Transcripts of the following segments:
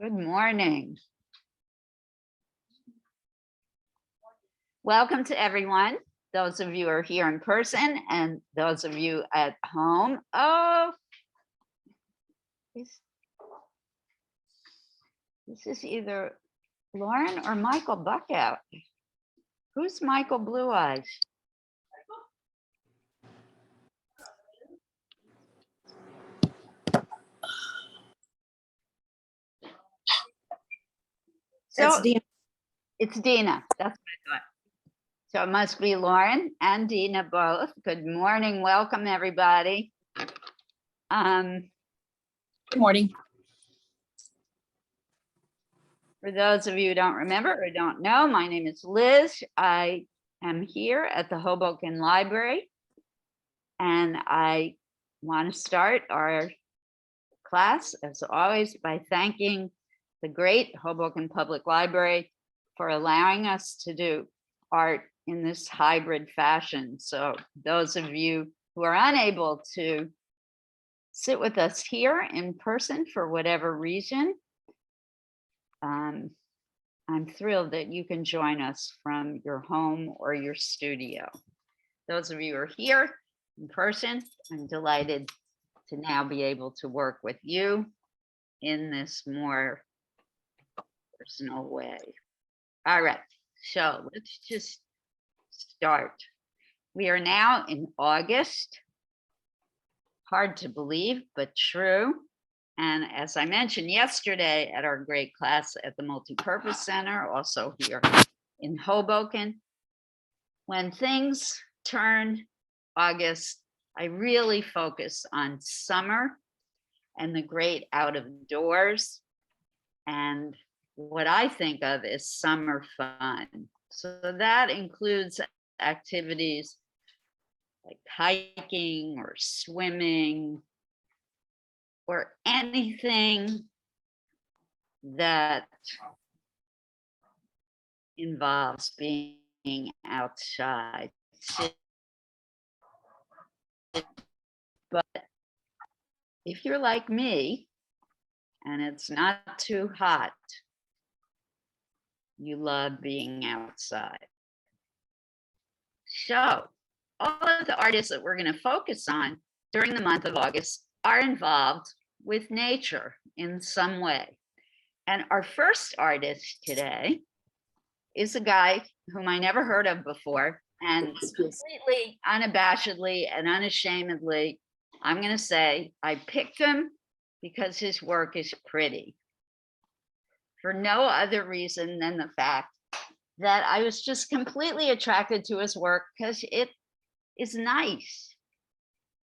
Good morning. Welcome to everyone. Those of you who are here in person and those of you at home. Oh, this is either Lauren or Michael Buckout. Who's Michael Blue Eyes? So Dina. It's Dina. That's what I thought. So it must be Lauren and Dina both. Good morning. Welcome, everybody. Good morning. For those of you who don't remember or don't know, my name is Liz. I am here at the Hoboken Library, and I want to start our class, as always, by thanking the great Hoboken Public Library for allowing us to do art in this hybrid fashion. So those of you who are unable to sit with us here in person for whatever reason, I'm thrilled that you can join us from your home or your studio. Those of you who are here in person, I'm delighted to now be able to work with you in this more personal way. All right, so let's just start. We are now in August. Hard to believe, but true. And as I mentioned yesterday at our great class at the Multipurpose Center, also here in Hoboken, when things turn August, I really focus on summer and the great out of doors and what I think of as summer fun. So that includes activities like hiking or swimming or anything that involves being outside. But if you're like me and it's not too hot, you love being outside. So all of the artists that we're going to focus on during the month of August are involved with nature in some way. And our first artist today is a guy whom I never heard of before, and completely unabashedly and unashamedly, I'm going to say I picked him because his work is pretty, for no other reason than the fact that I was just completely attracted to his work because it is nice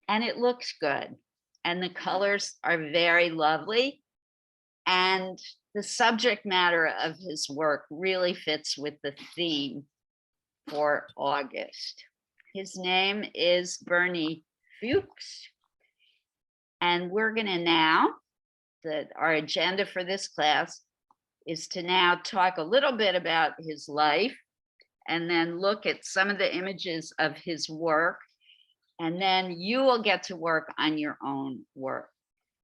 and it looks good and the colors are very lovely and the subject matter of his work really fits with the theme for August. His name is Bernie Fuchs, and we're going to now, our agenda for this class is to now talk a little bit about his life and then look at some of the images of his work, and then you will get to work on your own work.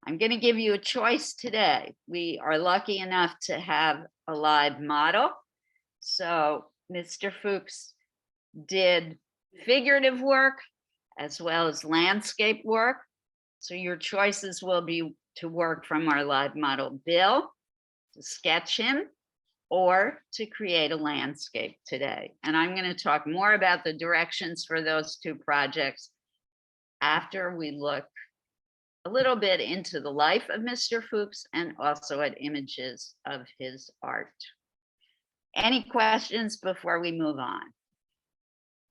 I'm going to give you a choice today. We are lucky enough to have a live model. So Mr. Fuchs did figurative work as well as landscape work. So your choices will be to work from our live model Bill, to sketch him, or to create a landscape today. And I'm going to talk more about the directions for those two projects after we look a little bit into the life of Mr. Fuchs and also at images of his art. Any questions before we move on?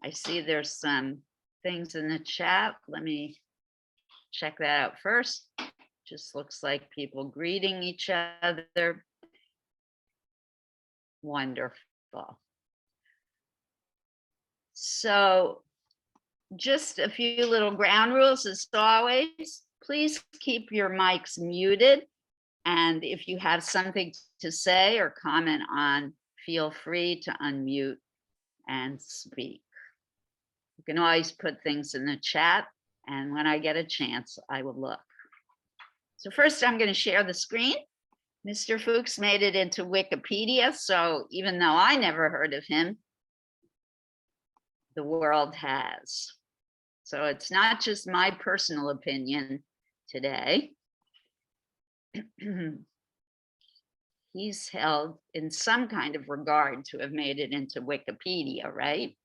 I see there's some things in the chat. Let me check that out first. Just looks like people greeting each other. Wonderful. So just a few little ground rules as always. Please keep your mics muted. And if you have something to say or comment on, feel free to unmute and speak. You can always put things in the chat, and when I get a chance, I will look. So first, I'm going to share the screen, Mr. Fuchs made it into Wikipedia, so even though I never heard of him, the world has. So it's not just my personal opinion today. He's held in some kind of regard to have made it into Wikipedia, right?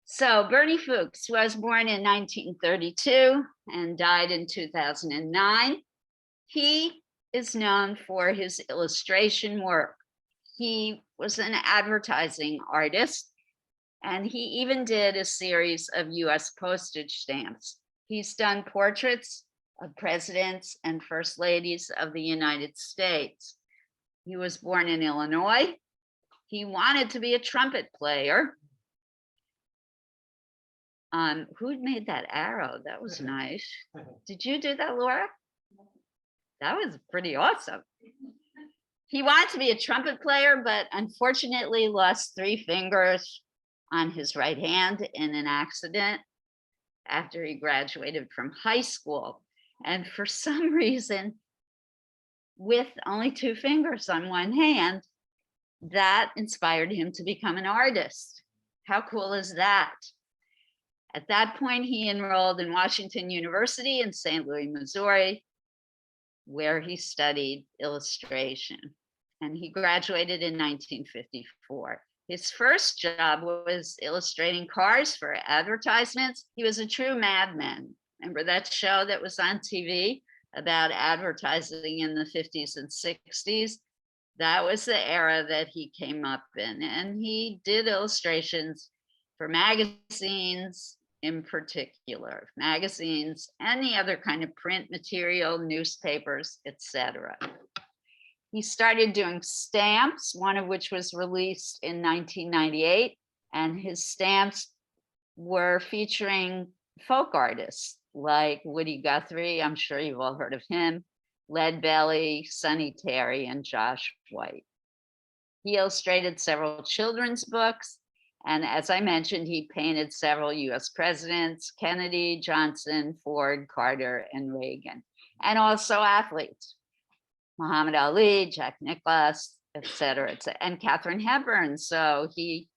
So Bernie Fuchs was born in 1932 and died in 2009. He is known for his illustration work. He was an advertising artist, and he even did a series of US postage stamps. He's done portraits of presidents and first ladies of the United States. He was born in Illinois. He wanted to be a trumpet player. Who made that arrow? That was nice. Did you do that, Laura? That was pretty awesome. He wanted to be a trumpet player, but unfortunately lost 3 fingers on his right hand in an accident after he graduated from high school. And for some reason, with only 2 fingers on one hand, that inspired him to become an artist. How cool is that? At that point, he enrolled in Washington University in St. Louis, Missouri, where he studied illustration. And he graduated in 1954. His first job was illustrating cars for advertisements. He was a true madman. Remember that show that was on TV about advertising in the 50s and 60s? That was the era that he came up in. And he did illustrations for magazines, in particular, magazines and the other kind of print material, newspapers, etc. He started doing stamps, one of which was released in 1998, and his stamps were featuring folk artists like Woody Guthrie, I'm sure you've all heard of him, Leadbelly, Sonny Terry, and Josh White. He illustrated several children's books, and as I mentioned, he painted several US presidents, Kennedy, Johnson, Ford, Carter, and Reagan, and also athletes, Muhammad Ali, Jack Nicklaus, et cetera, and Katharine Hepburn. So he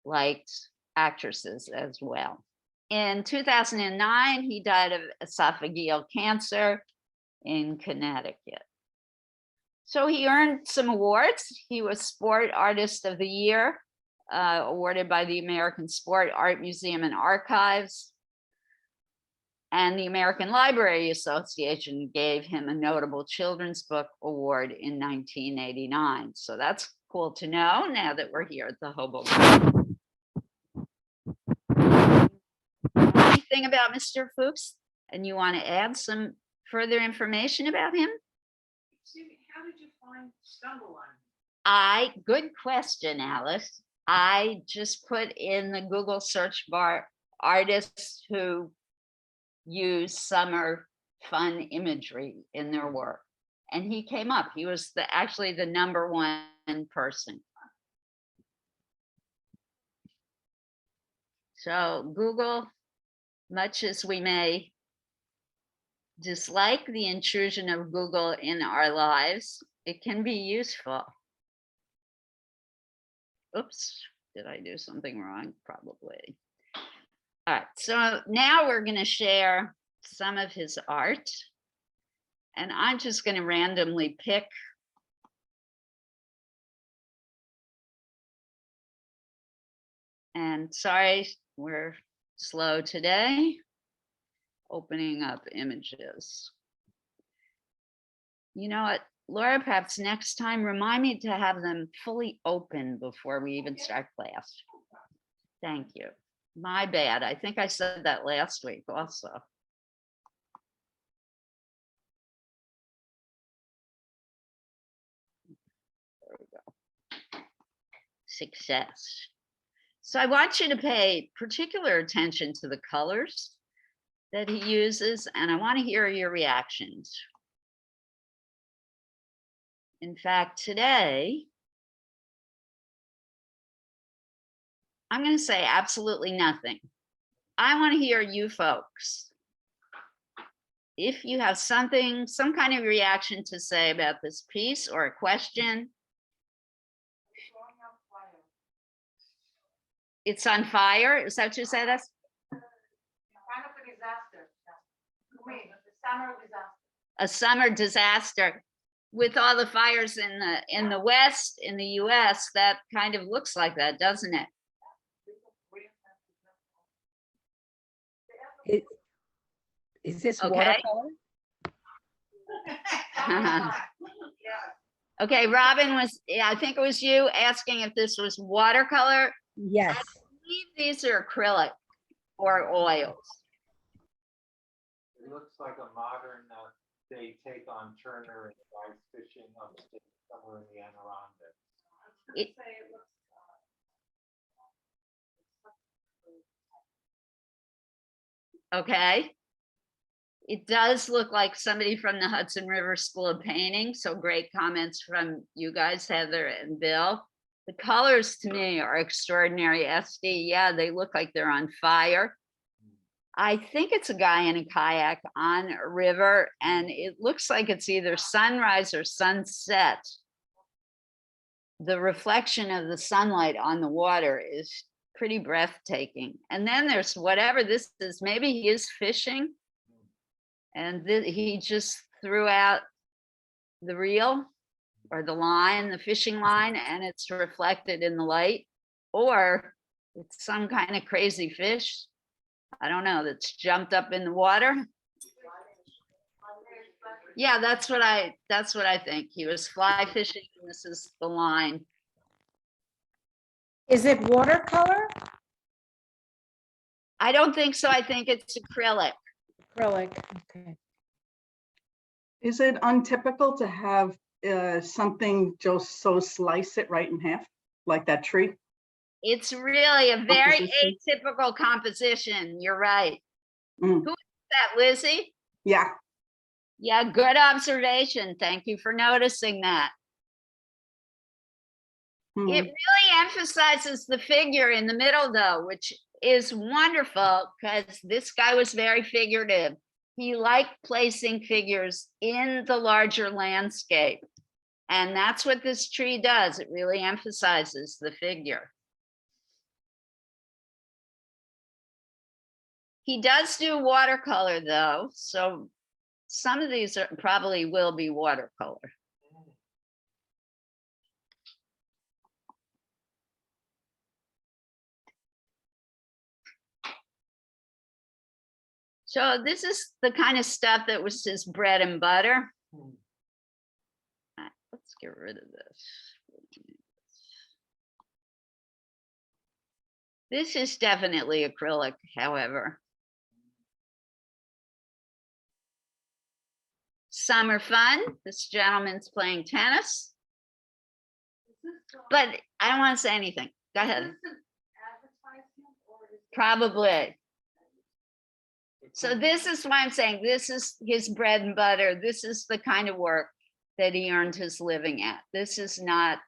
liked actresses as well. In 2009, he died of esophageal cancer in Connecticut. So he earned some awards. He was Sport Artist of the Year, awarded by the American Sport Art Museum and Archives. And the American Library Association gave him a Notable Children's Book Award in 1989. So that's cool to know now that we're here at the Hoboken. Anything about Mr. Fuchs? And you want to add some further information about him? Excuse me, how did you stumble on him? Good question, Alice. I just put in the Google search bar artists who use summer fun imagery in their work, and he came up. He was actually the #1 person. So Google, much as we may dislike the intrusion of Google in our lives, it can be useful. Oops, did I do something wrong? Probably. All right, so now we're going to share some of his art, and I'm just going to randomly pick and sorry, we're slow today. Opening up images. You know what, Laura, perhaps next time remind me to have them fully open before we even start class. Thank you. My bad. I think I said that last week also. There we go. Success. So I want you to pay particular attention to the colors that he uses, and I want to hear your reactions. In fact, today, I'm going to say absolutely nothing. I want to hear you folks. if you have something, some kind of reaction to say about this piece or a question. It's on fire. Is that what you said? That's Kind of a disaster. Wait, the summer disaster. a summer disaster. With all the fires in the West, in the US, that kind of looks like that, doesn't it? Is this Okay. watercolor? Okay, Robin was, yeah, I think it was you asking if this was watercolor. Yes. I believe these are acrylic or oils. It looks like a modern day take on Turner and ice fishing upstate somewhere in the Adirondacks. It- Okay. It does look like somebody from the Hudson River School of Painting. So great comments from you guys, Heather and Bill. The colors to me are extraordinary. SD, yeah, they look like they're on fire. I think it's a guy in a kayak on a river, and it looks like it's either sunrise or sunset. The reflection of the sunlight on the water is pretty breathtaking. And then there's whatever this is, maybe he is fishing, and he just threw out the reel or the line, the fishing line, and it's reflected in the light, or it's some kind of crazy fish. I don't know, that's jumped up in the water. Yeah, that's what I think. He was fly fishing, and this is the line. Is it watercolor? I don't think so. I think it's acrylic. Acrylic, okay. Is it untypical to have something just so slice it right in half, like that tree? It's really a very Composition. atypical composition. You're right. Mm. Who is that, Lizzie? Yeah. Yeah, good observation. Thank you for noticing that. Hmm. It really emphasizes the figure in the middle, though, which is wonderful because this guy was very figurative. He liked placing figures in the larger landscape. And that's what this tree does. It really emphasizes the figure. He does do watercolor, though, so some of these probably will be watercolor. So this is the kind of stuff that was his bread and butter. Let's get rid of this. This is definitely acrylic, however. Summer fun. This gentleman's playing tennis. But I don't want to say anything. Go ahead. Probably. So this is why I'm saying this is his bread and butter. This is the kind of work that he earned his living at. This is not.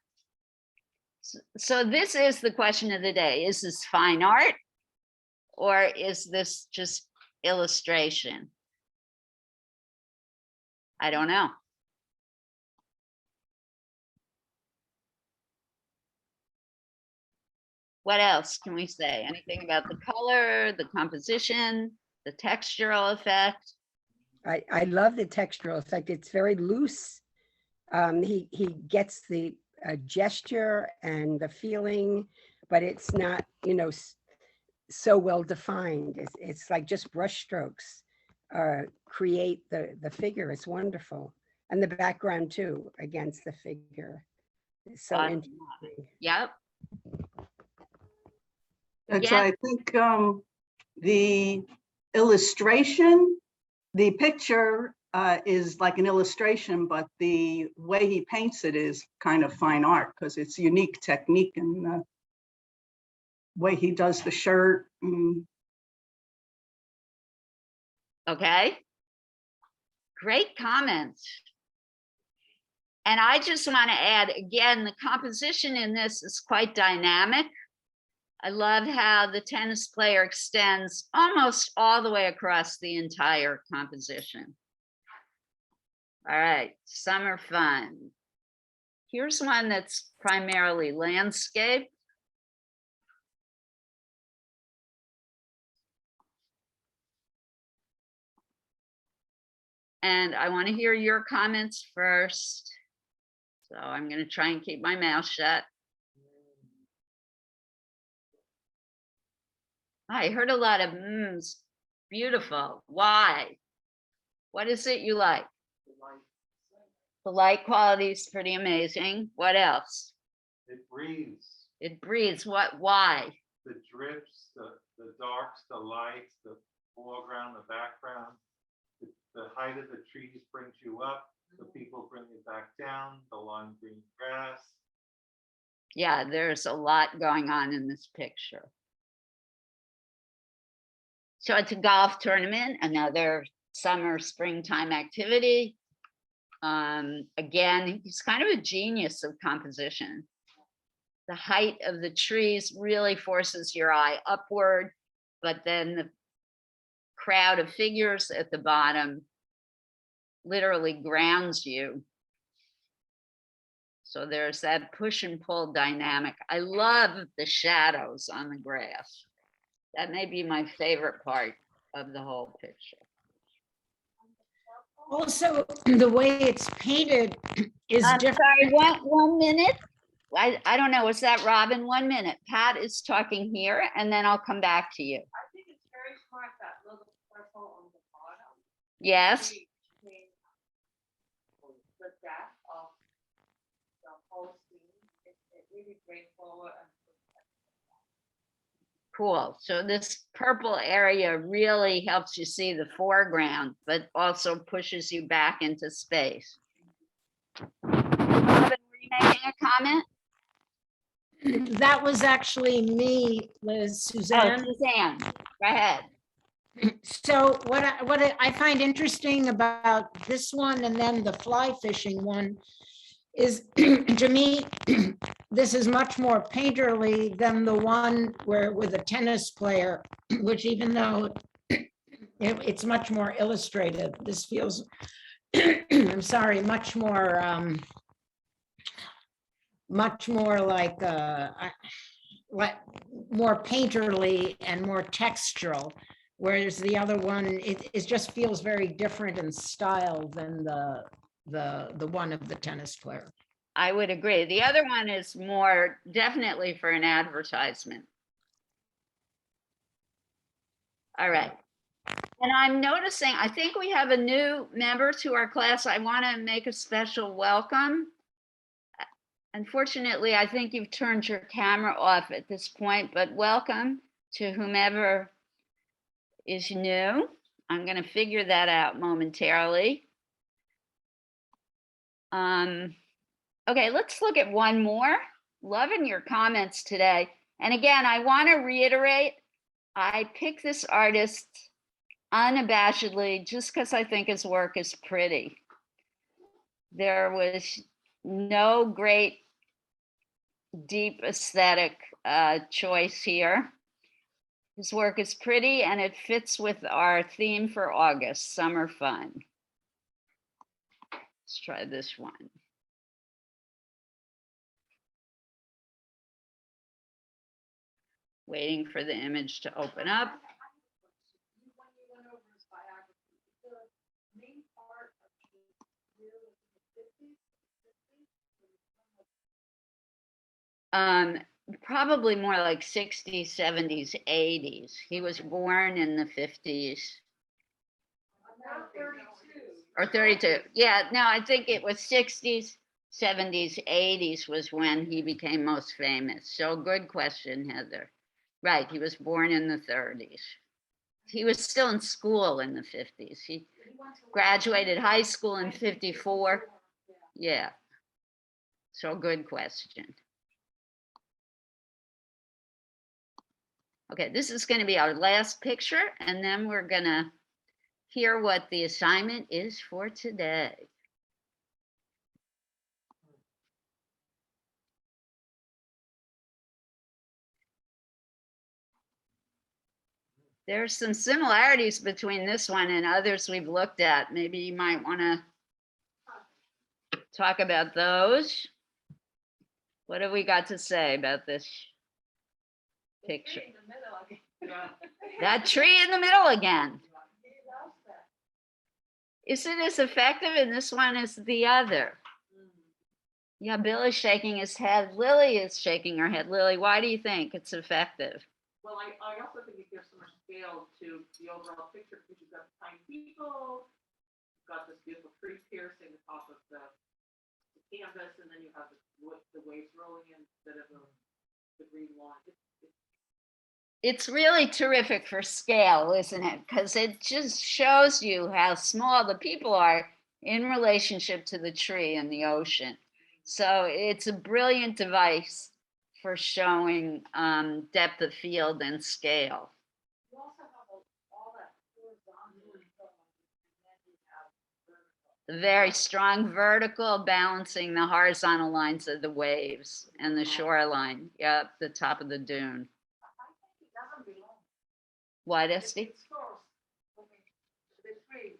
So this is the question of the day. Is this fine art or is this just illustration? I don't know. What else can we say? Anything about the color, the composition, the textural effect? I love the textural effect. It's very loose. He gets the gesture and the feeling, but it's not, so well defined. It's like just brush strokes create the figure. It's wonderful. And the background too, against the figure. It's so interesting. Yep. That's Yeah. I think the illustration, the picture is like an illustration, but the way he paints it is kind of fine art because it's unique technique and the way he does the shirt. Okay. Great comments. And I just want to add, again, the composition in this is quite dynamic. I love how the tennis player extends almost all the way across the entire composition. All right, summer fun. Here's one that's primarily landscape. And I want to hear your comments first. So I'm going to try and keep my mouth shut. I heard a lot of mms. Beautiful. Why? What is it you like? The light quality is pretty amazing. What else? It breathes. It breathes. What? Why? The drips, the darks, the lights, the foreground, the background. The height of the trees brings you up. The people bring you back down. The long green grass. Yeah, there's a lot going on in this picture. So it's a golf tournament, another summer, springtime activity. Again, he's kind of a genius of composition. The height of the trees really forces your eye upward, but then the crowd of figures at the bottom literally grounds you. So there's that push and pull dynamic. I love the shadows on the grass. That may be my favorite part of the whole picture. Also, the way it's painted is I'm different. sorry, 1 minute. I don't know, is that Robin? 1 minute. Pat is talking here and then I'll come back to you. I think it's very smart, that little purple on the bottom. Yes, Really changed the depth of the whole scene. It really brings forward and cool. So this purple area really helps you see the foreground, but also pushes you back into space. Robin, were you making a comment? That was actually me, Liz, Oh, Suzanne. Suzanne, go ahead. So what I find interesting about this one and then the fly fishing one is, to me, this is much more painterly than the one where with a tennis player, which even though it's much more illustrative, this feels, I'm sorry, much more like more painterly and more textural, whereas the other one, it just feels very different in style than the one of the tennis player. I would agree. The other one is more definitely for an advertisement. All right. And I'm noticing, I think we have a new member to our class. I want to make a special welcome. Unfortunately, I think you've turned your camera off at this point, but welcome to whomever is new. I'm going to figure that out momentarily. Okay, let's look at one more. Loving your comments today. And again, I want to reiterate, I picked this artist unabashedly just because I think his work is pretty. There was no great deep aesthetic choice here. His work is pretty and it fits with our theme for August, summer fun. Let's try this one. Waiting for the image to open up. when you went over his biography, the main part of the year was in the 50s. Probably more like 60s, 70s, 80s. He was born in the 50s. Now 32. Or 32. Yeah, no, I think it was 60s, 70s, 80s was when he became most famous. So good question, Heather. Right, he was born in the 30s. He was still in school in the 50s. He graduated high school in 54. Yeah. So good question. Okay, this is going to be our last picture, and then we're going to hear what the assignment is for today. There's some similarities between this one and others we've looked at. Maybe you might want to talk about those. What have we got to say about this picture? In the middle again. That tree in the middle again. He loves that. Is it as effective in this one as the other? Yeah, Bill is shaking his head. Lily is shaking her head. Lily, why do you think it's effective? Well, I also think it gives so much scale to the overall picture, because you've got the tiny people, you've got this beautiful tree piercing the top of the canvas, and then you have the waves rolling in instead of the green lawn. It's really terrific for scale, isn't it? Because it just shows you how small the people are in relationship to the tree and the ocean. So it's a brilliant device for showing depth of field and scale. You also have all that horizontal info, and then you have vertical. Very strong vertical, balancing the horizontal lines of the waves and the shoreline. Yep, the top of the dune. I think it doesn't belong. What, Esty? It's source. I mean, the tree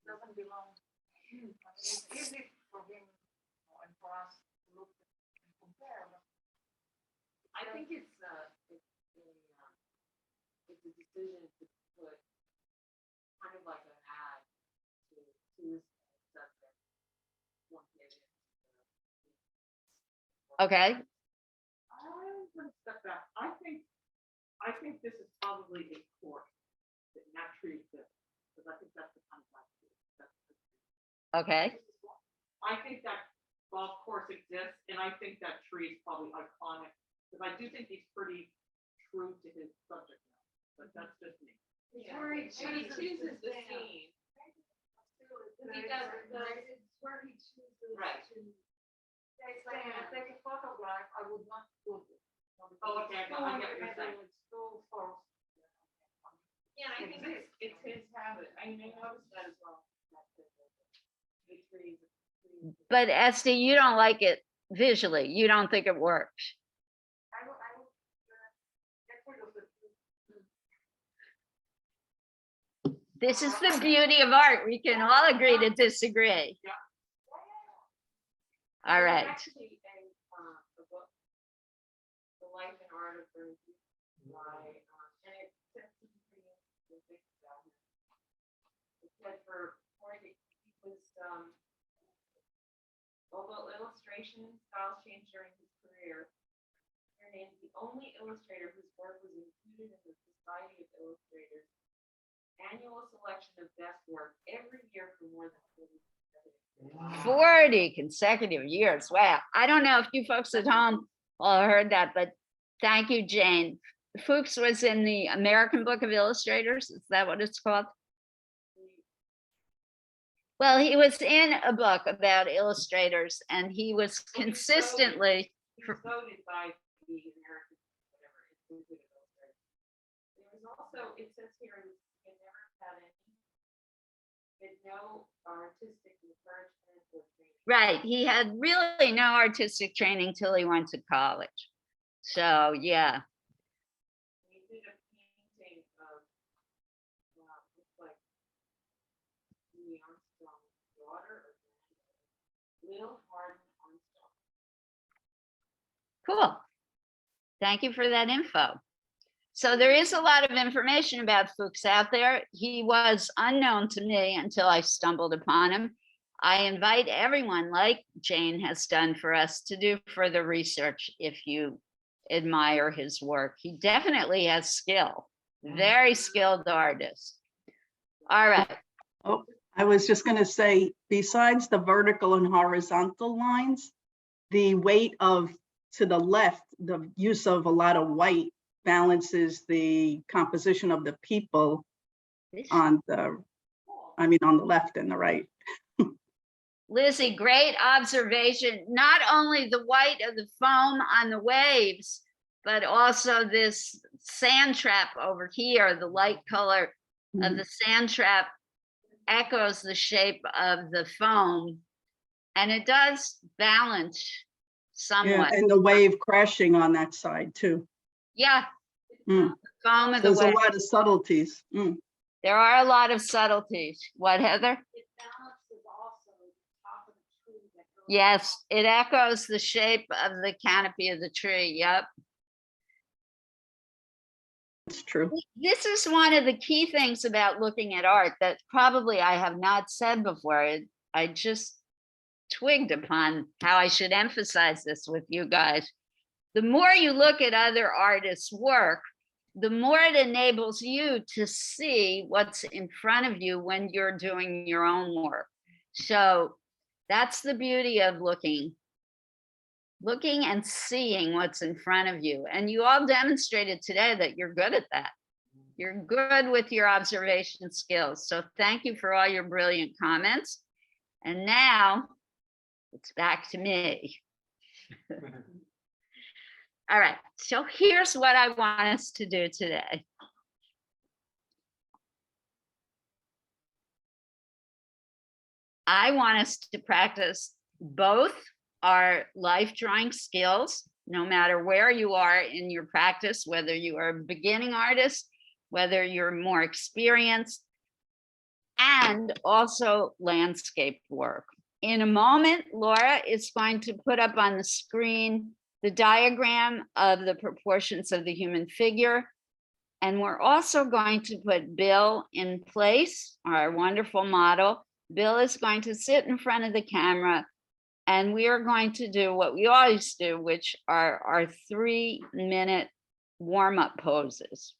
doesn't belong. I mean, it's easy for him and for us to look and compare. But I think it's a decision to put kind of like an ad to this subject. One day. Okay, I'm gonna step back. I think this is probably a course that not tree exists, because I think that's the kind of like. okay. I think that golf course exists, and I think that tree is probably iconic, because I do think he's pretty true to his subject matter, but that's just me. Where he chooses the scene. He does It's where he chooses Right. to. It's like, when I take a photograph, I would not put it. Oh, okay, I get what you're saying. It's so far. Yeah, and I think it's his habit. I mean, I noticed that as well. The trees. But Esty, you don't like it visually. You don't think it works. I would get rid of it. This is the beauty of art. We can all agree to disagree. All There's right. actually a book, The Life and Art of Bernstein, by, and it says some pretty interesting things about him. It said for Partake, he was, although illustration styles changed during his career, he remains the only illustrator whose work was included in the Society of Illustrators annual selection of best work every year for more than 40 years. 40 consecutive years. Wow. I don't know if you folks at home all heard that, but thank you, Jane. Fuchs was in the American Book of Illustrators. Is that what it's called? Well, he was in a book about illustrators, and he was consistently, He was voted by the American, whatever, Institute of Illustrators. There was also, it says here, he never had no artistic encouragement or training. right. He had really no artistic training till he went to college. So, yeah. He did a painting of, looks like Louis Armstrong's daughter or granddaughter, Lil Hardin Armstrong. Cool. Thank you for that info. So there is a lot of information about Fuchs out there. He was unknown to me until I stumbled upon him. I invite everyone, like Jane has done for us, to do further research if you admire his work. He definitely has skill, very skilled artist. All right. Oh, I was just going to say, besides the vertical and horizontal lines, the weight of to the left, the use of a lot of white balances the composition of the people on the, on the left and the right. Lizzie, great observation. Not only the white of the foam on the waves, but also this sand trap over here, the light color of the sand trap echoes the shape of the foam, and it does balance Yeah, somewhat. and the wave crashing on that side too. Yeah, Mm. Foam of the There's a wave. lot of subtleties. Mm. There are a lot of subtleties. What, Heather? It balances also the top of the tree that goes. Yes, it echoes the shape of the canopy of the tree. Yep. It's true. This is one of the key things about looking at art that probably I have not said before. I just twigged upon how I should emphasize this with you guys. The more you look at other artists' work, the more it enables you to see what's in front of you when you're doing your own work. So that's the beauty of looking and seeing what's in front of you. And you all demonstrated today that you're good at that. You're good with your observation skills. So thank you for all your brilliant comments. And now it's back to me. All right, so here's what I want us to do today. I want us to practice both our life drawing skills, no matter where you are in your practice, whether you are a beginning artist, whether you're more experienced, and also landscape work. In a moment, Laura is going to put up on the screen the diagram of the proportions of the human figure. And we're also going to put Bill in place, our wonderful model. Bill is going to sit in front of the camera, and we are going to do what we always do, which are our 3-minute warm-up poses.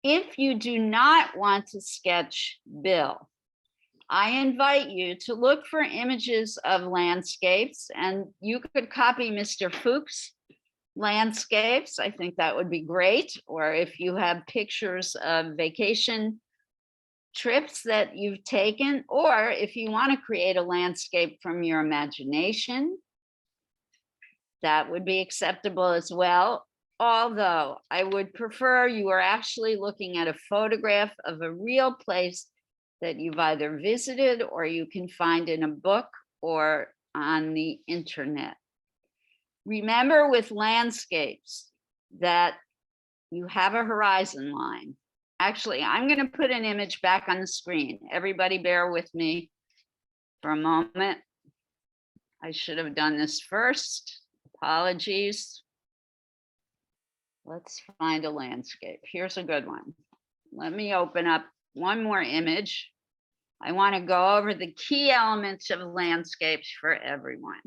If you do not want to sketch Bill, I invite you to look for images of landscapes, and you could copy Mr. Fuchs' landscapes. I think that would be great. Or if you have pictures of vacation trips that you've taken, or if you want to create a landscape from your imagination, that would be acceptable as well. Although I would prefer you are actually looking at a photograph of a real place that you've either visited or you can find in a book or on the internet. Remember with landscapes that you have a horizon line. Actually, I'm going to put an image back on the screen. Everybody bear with me for a moment. I should have done this first. Apologies. Let's find a landscape. Here's a good one. Let me open up one more image. I want to go over the key elements of landscapes for everyone.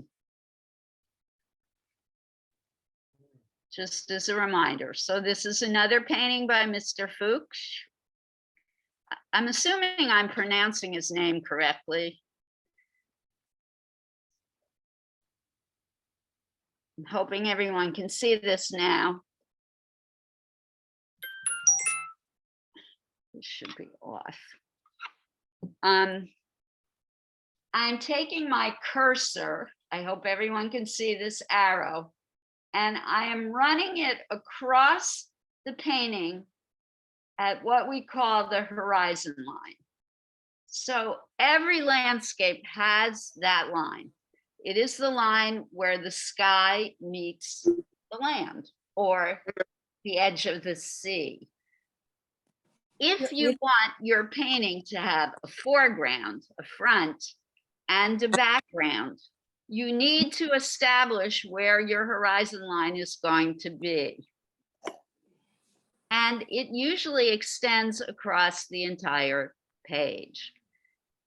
Just as a reminder. So this is another painting by Mr. Fuchs. I'm assuming I'm pronouncing his name correctly. I'm hoping everyone can see this now. This should be off. I'm taking my cursor. I hope everyone can see this arrow. And I am running it across the painting at what we call the horizon line. So every landscape has that line. It is the line where the sky meets the land or the edge of the sea. If you want your painting to have a foreground, a front, and a background, you need to establish where your horizon line is going to be. And it usually extends across the entire page.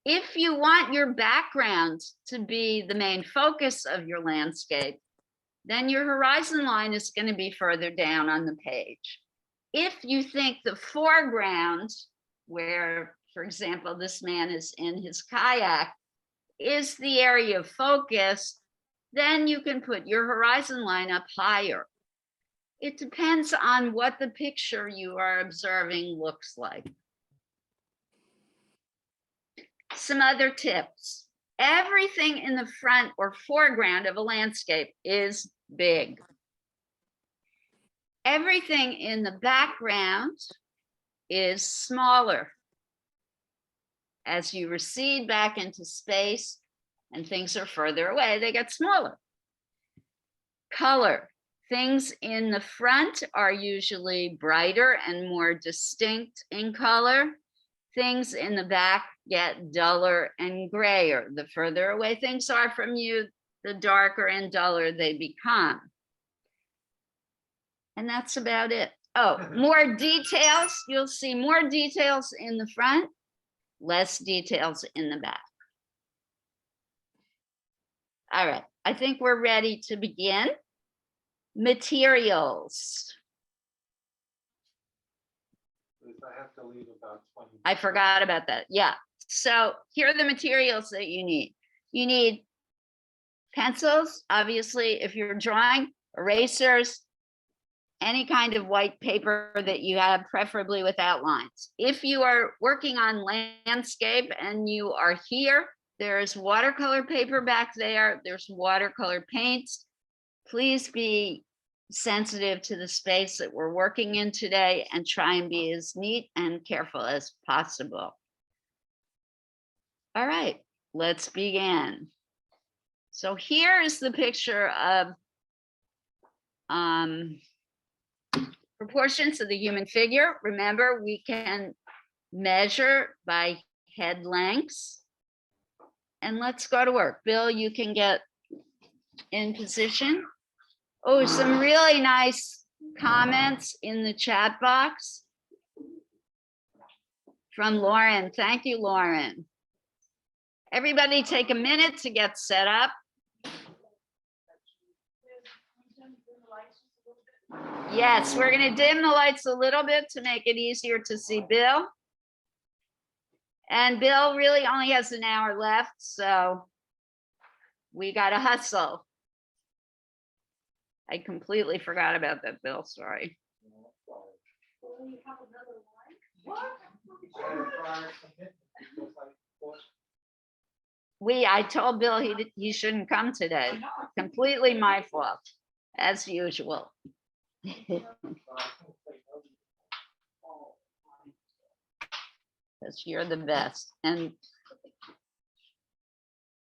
If you want your background to be the main focus of your landscape, then your horizon line is going to be further down on the page. If you think the foreground, where, for example, this man is in his kayak, is the area of focus, then you can put your horizon line up higher. It depends on what the picture you are observing looks like. Some other tips. Everything in the front or foreground of a landscape is big. Everything in the background is smaller. As you recede back into space and things are further away, they get smaller. Color. Things in the front are usually brighter and more distinct in color. Things in the back get duller and grayer. The further away things are from you, the darker and duller they become. And that's about it. Oh, more details. You'll see more details in the front, less details in the back. All right, I think we're ready to begin. Materials. Liz, I have to leave about 20. I forgot about that. Yeah. So here are the materials that you need. You need pencils, obviously, if you're drawing, erasers, any kind of white paper that you have, preferably with outlines. If you are working on landscape and you are here, there's watercolor paper back there. There's watercolor paints. Please be sensitive to the space that we're working in today and try and be as neat and careful as possible. All right, let's begin. So here is the picture of proportions of the human figure. Remember, we can measure by head lengths. And let's go to work. Bill, you can get in position. Oh, some really nice comments in the chat box from Lauren. Thank you, Lauren. Everybody take a minute to get set up. Yes, we're going to dim the lights a little bit to make it easier to see Bill. And Bill really only has an hour left, so we got to hustle. I completely forgot about that, Bill. Sorry. I told Bill he shouldn't come today. Completely my fault, as usual. Because you're the best. And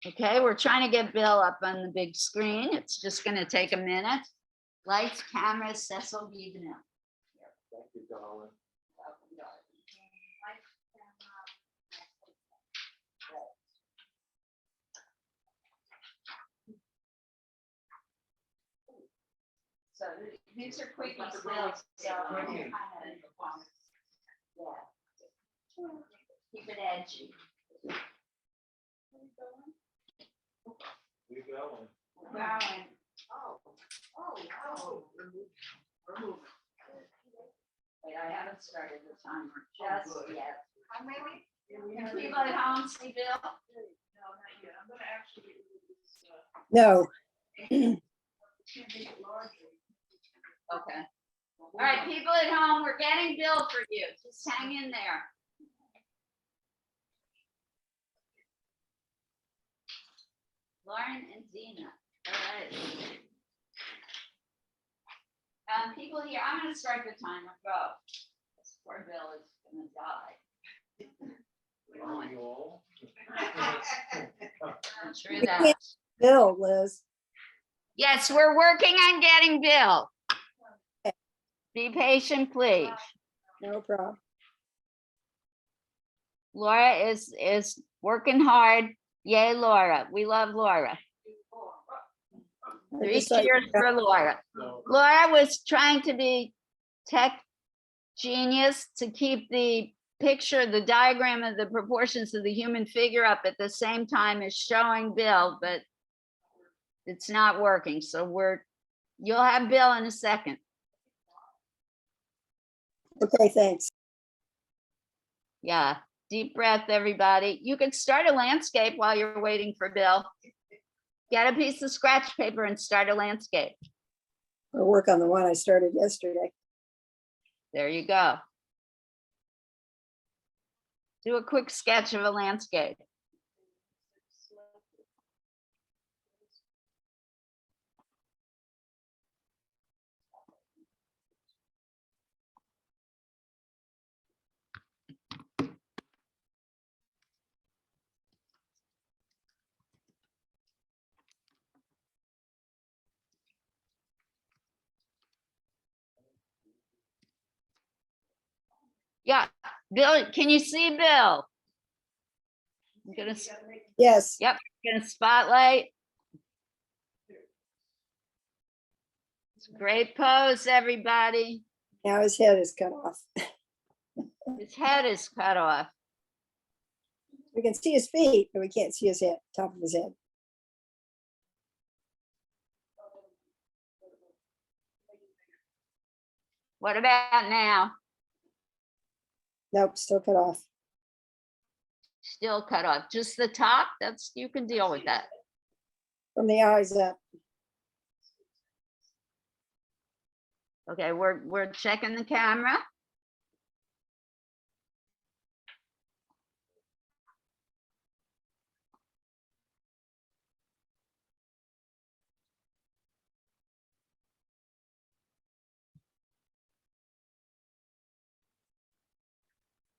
okay, we're trying to get Bill up on the big screen. It's just going to take a minute. Lights, cameras, Cecil, Thank you, darling. So these are quickies, Bill. So we're kind of, yeah. Keep it edgy. We going. Going. Wait, I haven't started the timer just yet. Can people at home see Bill? No, not yet. I'm gonna actually. No. Okay. All right, people at home, we're getting Bill for you. Just hang in there. Lauren and Dina. All right. People here, I'm going to start the timer. Go. This poor Bill is going to die. True that. Bill, Liz. Yes, we're working on getting Bill. Be patient, please. No problem. Laura is working hard. Yay, Laura. We love Laura. I 3 decided- cheers for Laura. Laura was trying to be tech genius to keep the picture, the diagram of the proportions of the human figure up at the same time as showing Bill, but it's not working. So you'll have Bill in a second. Okay, thanks. Yeah, deep breath, everybody. You could start a landscape while you're waiting for Bill. Get a piece of scratch paper and start a landscape. I'll work on the one I started yesterday. There you go. Do a quick sketch of a landscape. Yeah, Bill, can you see Bill? I'm gonna, Yes, gonna spotlight. It's a great pose, everybody. now his head is cut off. His head is cut off. We can see his feet, but we can't see his head, top of his head. What about now? Nope, still cut off. Still cut off. Just the top? That's, you can deal with that. From the eyes up. Okay, we're checking the camera.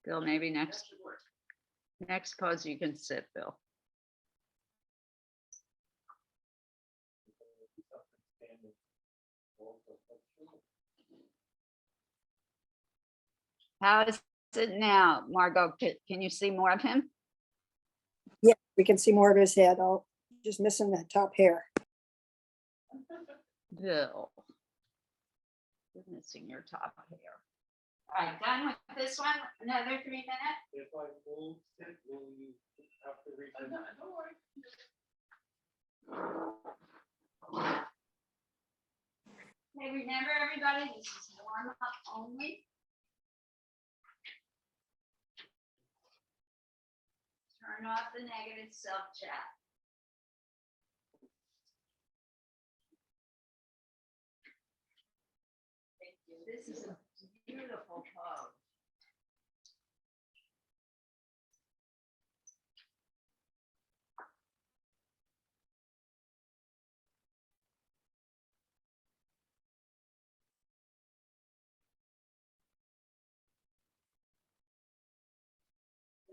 Bill, maybe next pose you can sit, Bill. How is it now, Margot? Can you see more of him? Yeah, we can see more of his head. Oh, just missing that top hair. Bill. You're missing your top hair. All right, done with this one. Another 3 minutes. If I move it, will you have to reach? Don't worry. Hey, remember everybody, this is warm up only. Turn off the negative self-chat. Thank you. This is a beautiful pose.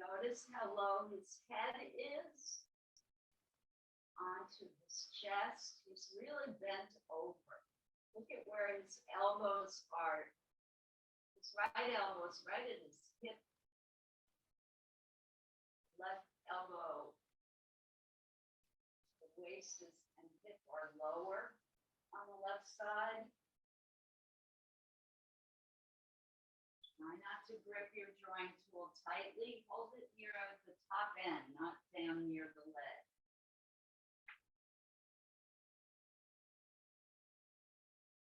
Notice how low his head is onto his chest. He's really bent over. Look at where his elbows are. His right elbow is right at his hip. Left elbow. The waist is and hip are lower on the left side. Try not to grip your drawing tool tightly. Hold it here at the top end, not down near the leg.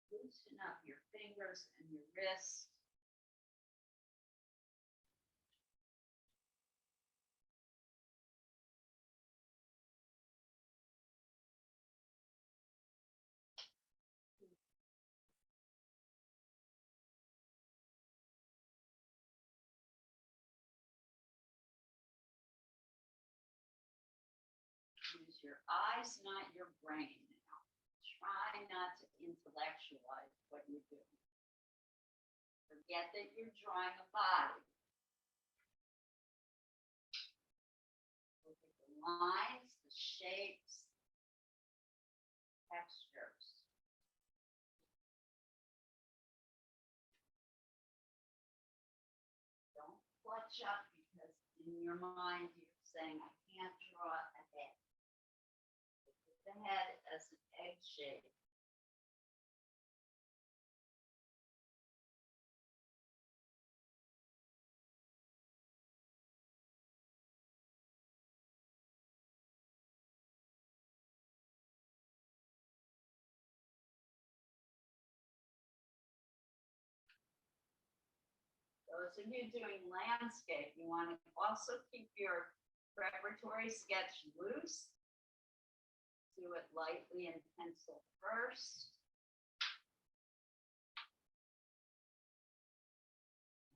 Loosen up your fingers and your wrists. Use your eyes, not your brain now. Try not to intellectualize what you're doing. Forget that you're drawing a body. Look at the lines, the shapes, textures. Don't clutch up because in your mind you're saying, I can't draw a head. Put the head as an egg shape. Those of you doing landscape, you want to also keep your preparatory sketch loose. Do it lightly in pencil first.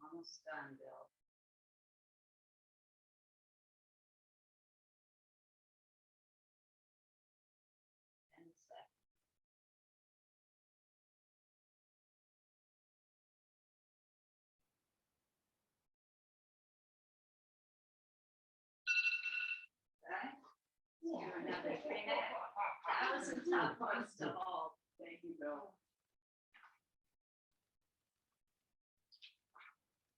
Almost done, Bill. Okay. Do another 3 minutes. That was a tough one to hold. Thank you, Bill.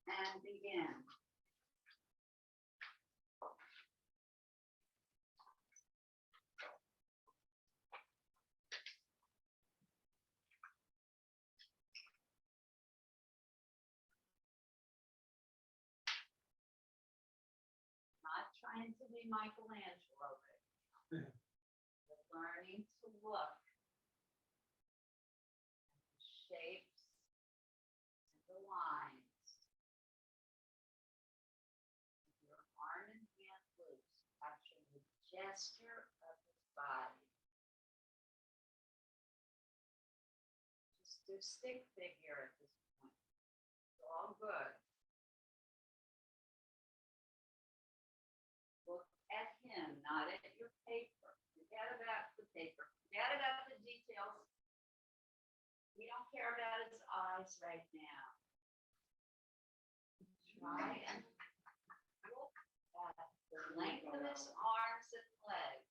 And begin. begin. Not trying to be Michelangelo, but learning to look at the shapes and the lines. With your arm and hand loose, capture the gesture of his body. Just do stick figure at this point. It's all good. Look at him, not at your paper. Forget about the paper. Forget about the details. We don't care about his eyes right now. Try and look at the length of his arms and legs.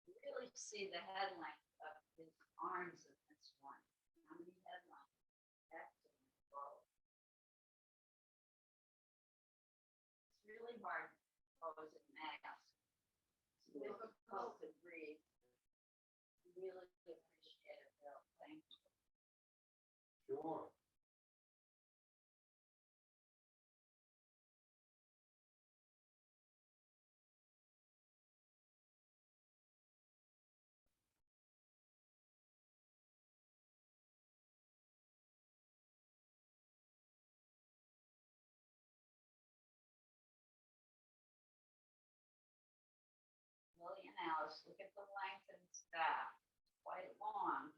Really see the head length of his arms in this one. How many head lengths? Excellent. Both. It's really hard to pose in mask. It's difficult to breathe. Really appreciate it, Bill. Thank you. Sure. Lily and Alice, look at the length and staff. Quite long.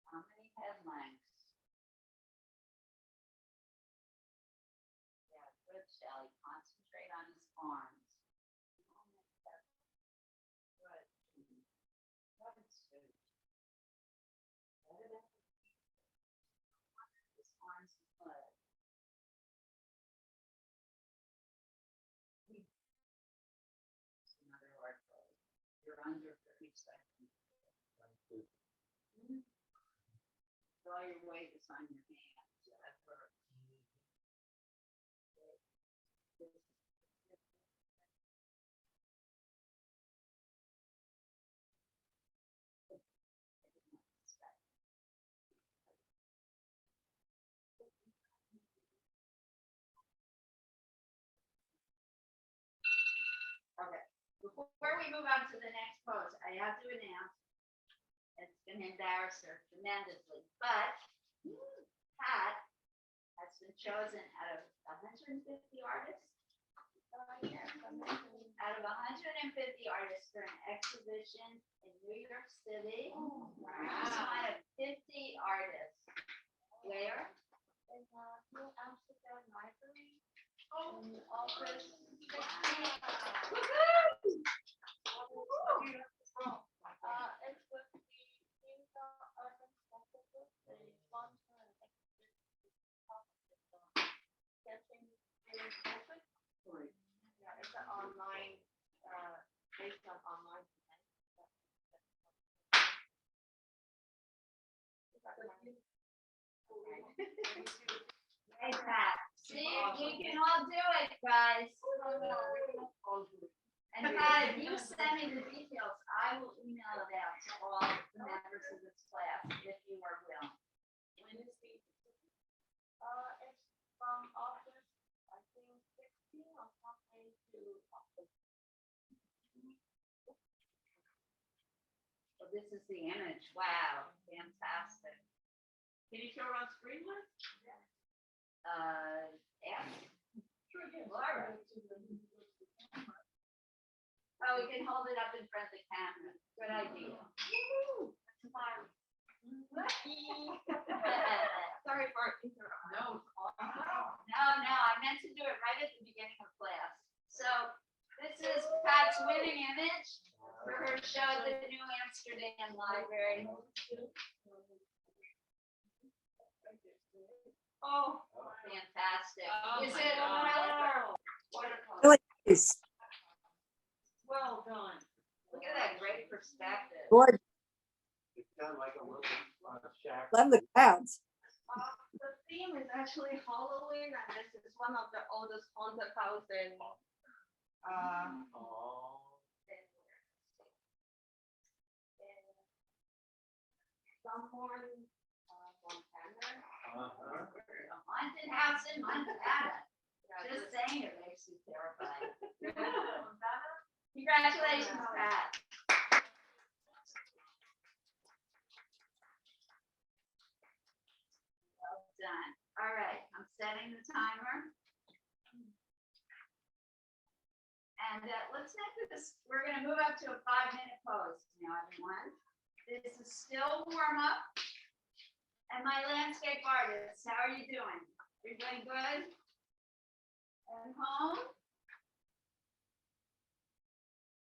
How many head lengths? Yeah, good, Shelley. Concentrate on his arms. Good. Good, Sue. Better than his arms and legs. It's another hard pose. You're under 30 seconds. Draw your weight is on your hands. That hurts. Okay, before we move on to the next pose, I have to announce it's going to embarrass her tremendously, but Pat has been chosen out of 150 artists. Out of 150 artists for an exhibition in New York City. She's one of 50 artists. Where? In New Amsterdam Library. In August 16th. It's with the Urban Festival. They sponsor an exhibition sketching in open. Yeah, it's an online, based on online. Hey, Pat, see, we can all do it, guys. And Pat, if you send me the details, I will email it out to all the members of this class if you are willing. When is the? It's from August, I think 16 or something to August. So this is the image. Wow, fantastic. Can you show it on screen, Liz? Yeah. Laura. Oh, we can hold it up in front of the camera. Good idea. Smile. Sorry for interrupting. No. No, I meant to do it right at the beginning of class. So this is Pat's winning image for her show at the New Amsterdam Library. Oh. Fantastic. Oh Is my it God. acrylic or watercolor? Really nice. Well done. Look at that great perspective. Gorgeous. It's kind of like a little shack. Love the clouds. The theme is actually Halloween, and this is one of the oldest haunted house in, Oh. somewhere in, Montana. Uh-huh. A haunted house in Montana. Yeah, Just this- saying it makes you terrified. Montana? Congratulations, Pat. Well done. All right, I'm setting the timer. And let's make this, we're gonna move up to a 5-minute pose now, everyone. This is still warm up. And my landscape artists, how are you doing? You're doing good? And home?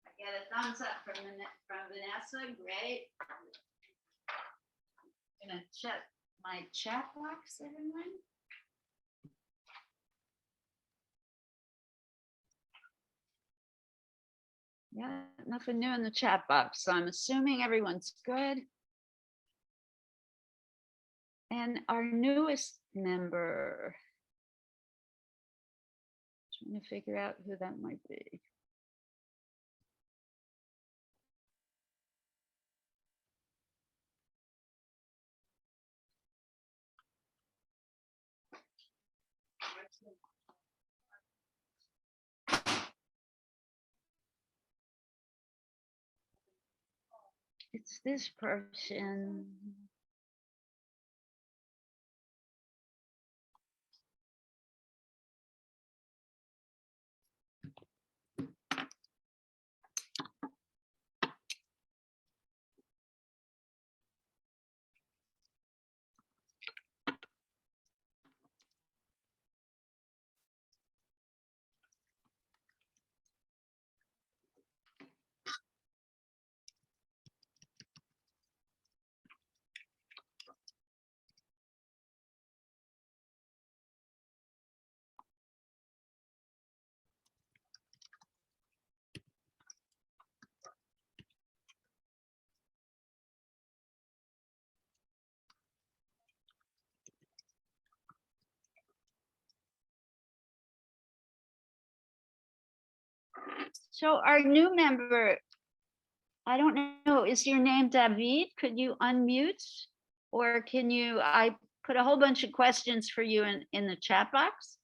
I get a thumbs up from Vanessa, great. I'm gonna check my chat box, everyone. Yeah, nothing new in the chat box, so I'm assuming everyone's good. And our newest member. Trying to figure out who that might be. It's this person. So our new member, I don't know, is your name David? Could you unmute? Or can you, I put a whole bunch of questions for you in the chat box.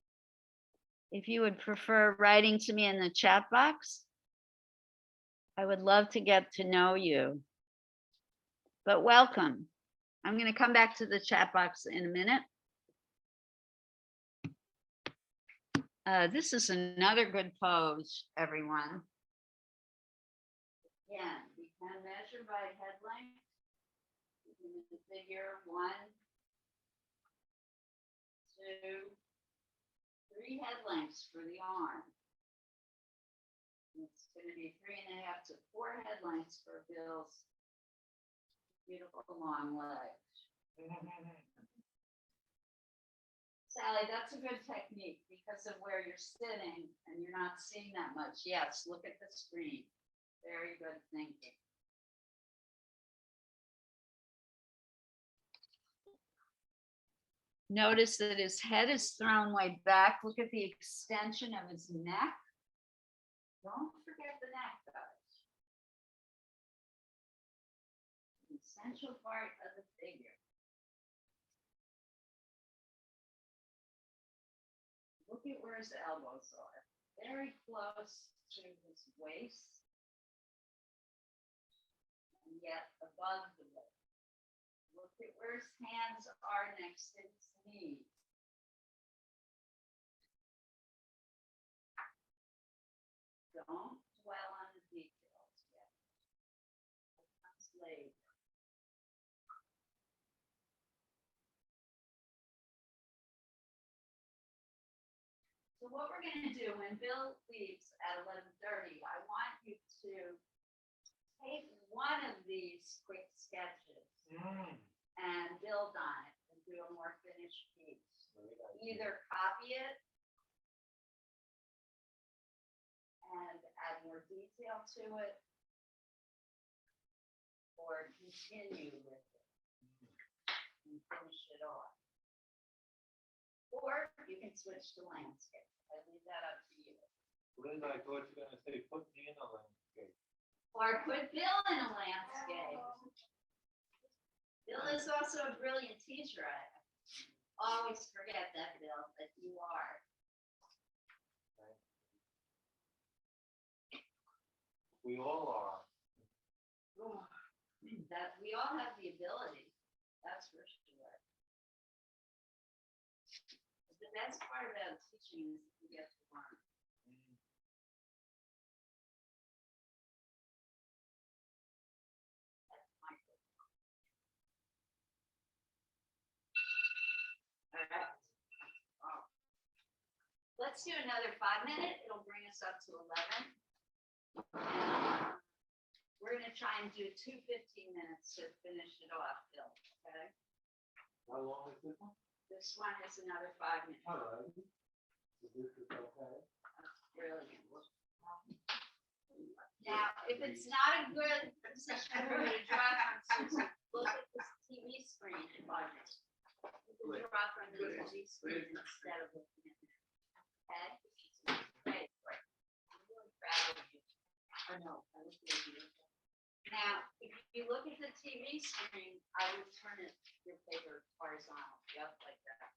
If you would prefer writing to me in the chat box, I would love to get to know you. But welcome. I'm going to come back to the chat box in a minute. This is another good pose, everyone. Again, we can measure by head length. You can figure 1, 2, 3 head lengths for the arm. It's going to be 3.5 to 4 head lengths for Bill's beautiful long legs. Sally, that's a good technique because of where you're sitting and you're not seeing that much. Yes, look at the screen. Very good thinking. Notice that his head is thrown way back. Look at the extension of his neck. Don't forget the neck, guys. An essential part of the figure. Look at where his elbows are. Very close to his waist. And yet above the waist. Look at where his hands are next to his knees. Don't dwell on the details yet. That comes later. So what we're going to do when Bill leaves at 11:30, I want you to take one of these quick sketches and build on it and do a more finished piece. Great idea. either copy it and add more detail to it, or continue with it and finish it off. Or you can switch to landscape. I leave that up to you. Linda, I thought you were gonna say, put me in a landscape. Or put Bill in a landscape. Bill is also a brilliant teacher. I always forget that, Bill, that you are. We all are. That we all have the ability, that's for sure. But the best part about teaching is you get to learn. That's my good. All right. Wow. Let's do another 5 minute. It'll bring us up to 11. And we're gonna try and do 2 15 minutes to finish it off, Bill, okay? How long is this one? This one is another 5 minutes. All right. So this is okay. Brilliant. Now, if it's not a good position for you to draw from, Susan, look at this TV screen. You can draw from the TV screen instead of looking at it. Okay? Great, great. I'm really proud of you. I know, I was doing it. Now, if you look at the TV screen, I will turn it, your paper horizontal, yep, like that.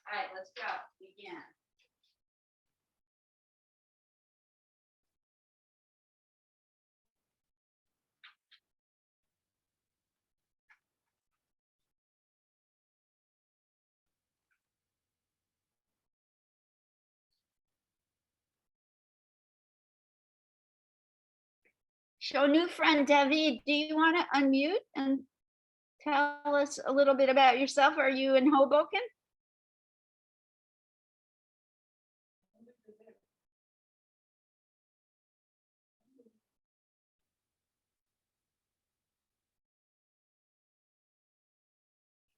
All right, let's go, begin. Show new friend David, do you want to unmute and tell us a little bit about yourself? Are you in Hoboken?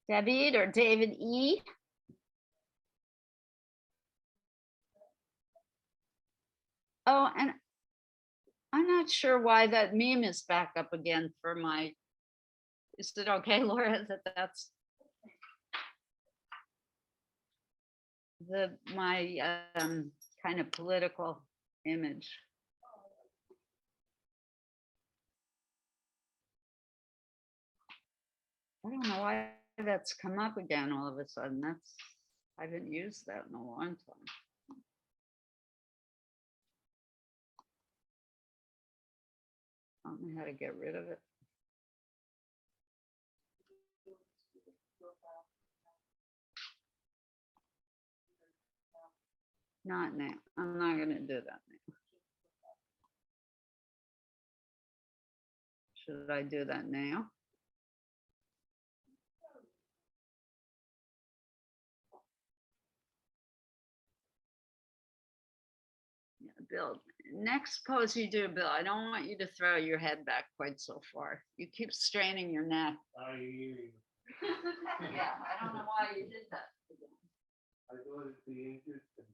David or David E? Oh, and I'm not sure why that meme is back up again for my, is it okay, Laura, that that's my kind of political image? I don't know why that's come up again all of a sudden. I haven't used that in a long time. I don't know how to get rid of it. Not now. I'm not going to do that now. Should I do that now? Yeah, Bill, next pose you do, Bill, I don't want you to throw your head back quite so far. You keep straining your neck. I hear you. Yeah, I don't know why you did that. I thought it'd be interesting.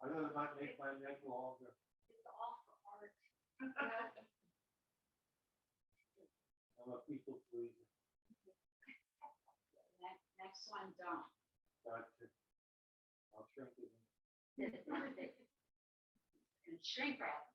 I thought it might make my neck longer. It's all for art. I'm a people pleaser. Next one, don't. Gotcha. I'll shrink it. And shrink wrap.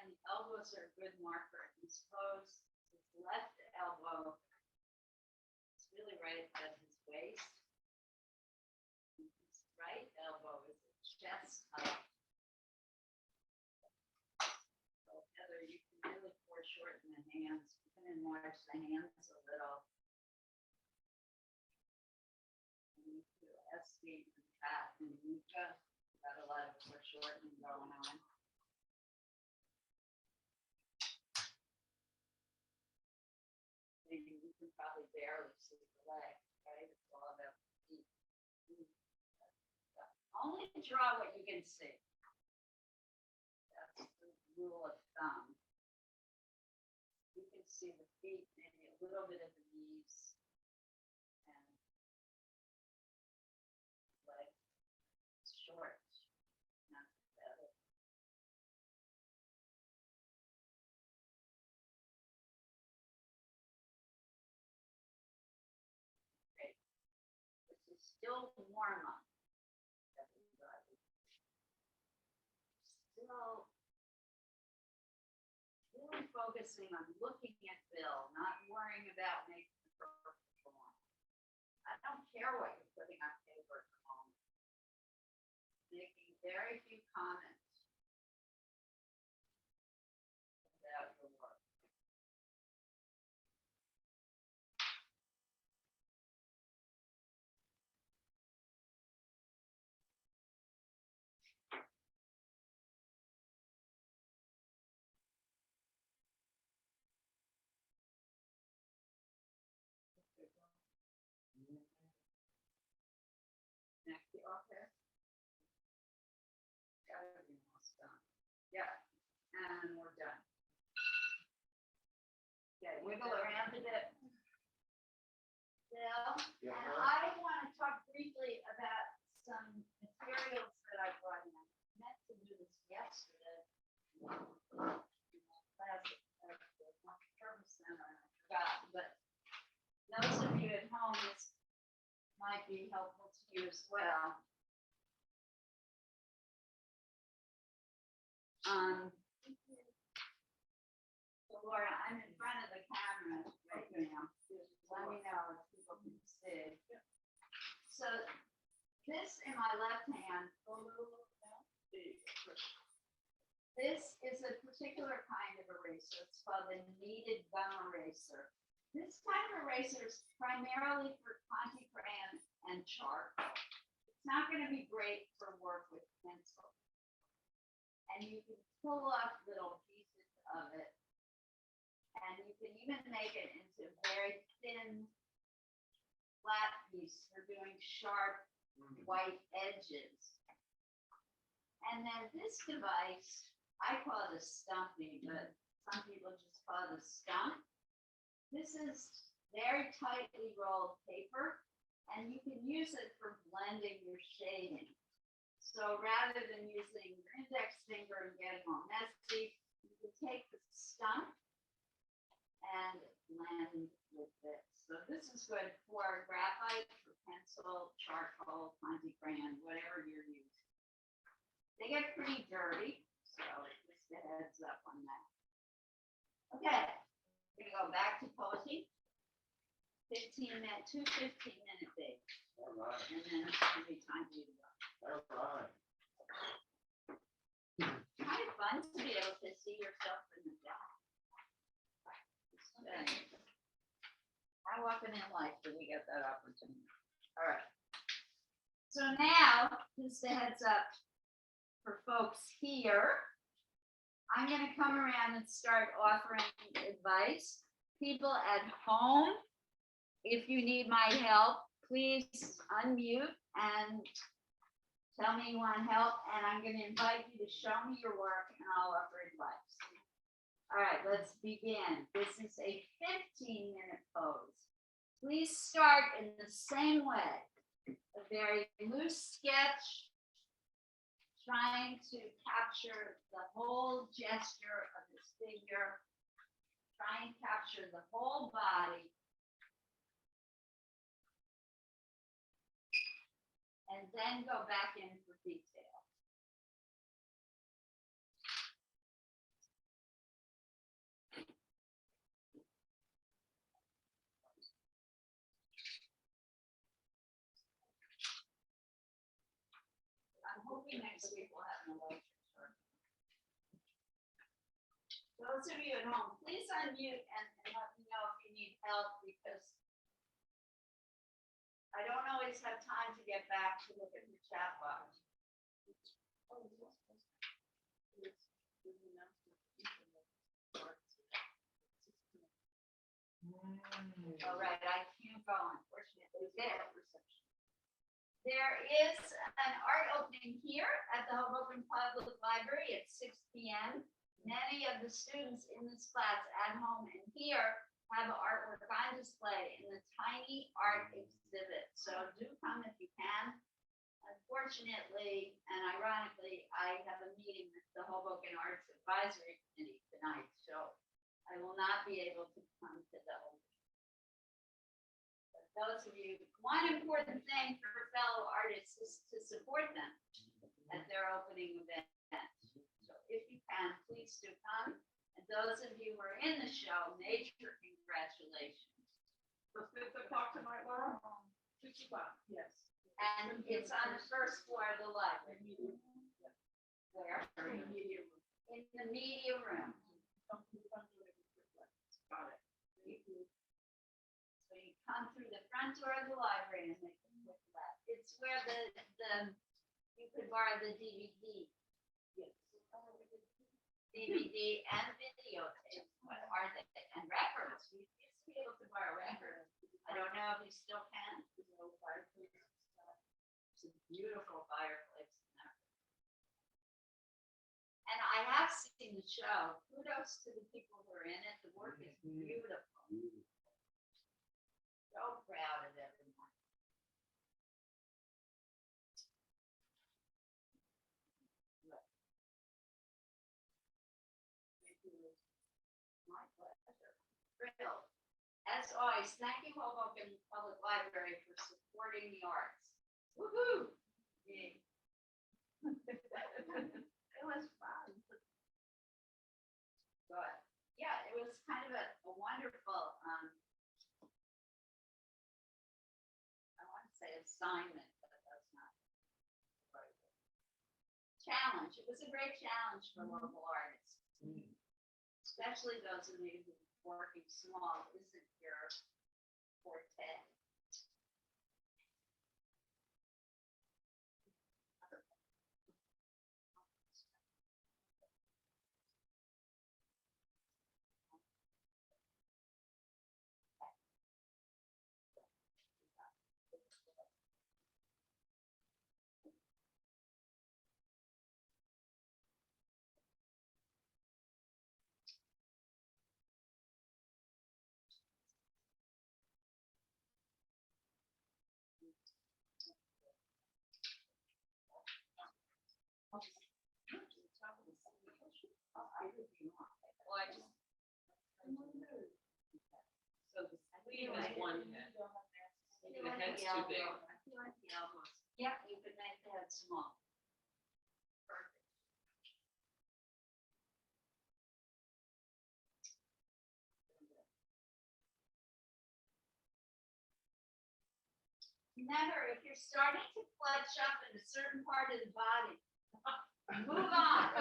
And elbows are a good marker. His pose, his left elbow is really right at his waist. His right elbow is his chest. hands. You can enlarge the hands a little. And you do SD and fat and Yuka. Got a lot of foreshortening going on. Maybe you can probably barely see the leg, right? It's all about feet. Only draw what you can see. That's the rule of thumb. You can see the feet, maybe a little bit of the knees. And leg short. Not better. Great. This is still warm up. Everybody. Still really focusing on looking at Bill, not worrying about making the perfect form. I don't care what you're putting on paper at the moment. Making very few comments about your work. Next, okay. Gotta be almost done. Yeah, and we're done. Okay, wiggle around a bit. Bill, Yeah. and I want to talk briefly about some materials that I brought in. I meant to do this yesterday. Class at the Service Center, and I forgot, but those of you at home, this might be helpful to you as well. So Laura, I'm in front of the camera right now. Let me know if people can see. So this in my left hand, this is a particular kind of eraser. It's called a kneaded gum eraser. This type of eraser is primarily for Ponte crayon and charcoal. It's not going to be great for work with pencil. And you can pull off little pieces of it. And you can even make it into very thin, flat piece for doing sharp white edges. And then this device, I call it a stumpy, but some people just call it a stump. This is very tightly rolled paper, and you can use it for blending your shading. So rather than using your index finger and getting all messy, you can take the stump and blend with this. So this is good for graphite, for pencil, charcoal, Ponte crayon, whatever you're using. They get pretty dirty, so just a heads up on that. Okay, we're gonna go back to posing. 15-minute, 2 15-minute days, All right, and then it's gonna be time for you to go. all right. Kind of fun to be able to see yourself in the dark. How often in life do we get that opportunity? All right. So now, just a heads up for folks here, I'm going to come around and start offering advice. People at home, if you need my help, please unmute and tell me you want help, and I'm going to invite you to show me your work and I'll offer advice. All right, let's begin. This is a 15-minute pose. Please start in the same way. A very loose sketch, trying to capture the whole gesture of this figure. Try and capture the whole body. And then go back in for detail. I'm hoping next week we'll have an election. So Those of you at home, please unmute and let me know if you need help because I don't always have time to get back to look at the chat box. All right, I can't go unfortunately there. There is an art opening here at the Hoboken Public Library at 6 p.m. Many of the students in this class at home and here have artwork on display in the tiny art exhibit. So do come if you can. Unfortunately, and ironically, I have a meeting with the Hoboken Arts Advisory Committee tonight, so I will not be able to come to the opening. But those of you, one important thing for fellow artists is to support them at their opening event. So if you can, please do come. And those of you who are in the show, major congratulations. So 6 o'clock tonight, Laura? 6 o'clock, yes. And it's on the first floor of the library. Where? In the media room. In the media room. Got it. So you come through the front door of the library and make a quick left. It's where you could borrow the DVD. Yes. DVD and videotape. What are they? And records. We used to be able to borrow records. I don't know if you still can. There's no fireplace. It's a beautiful fireplace in there. And I have seen the show. Kudos to the people who are in it. The work is beautiful. So proud of everyone. My pleasure. Thrilled. As always, thank you, Hoboken Public Library, for supporting the arts. Woohoo! Yay. It was fun. Good. Yeah, it was kind of a wonderful, I want to say assignment, but that's not right. Challenge. It was a great challenge for local artists. Especially those of you who are working small isn't your forte. So the sleeve is one head. The head's too big. Yeah, you could make the head small. Perfect. Remember, if you're starting to clutch up in a certain part of the body, move on.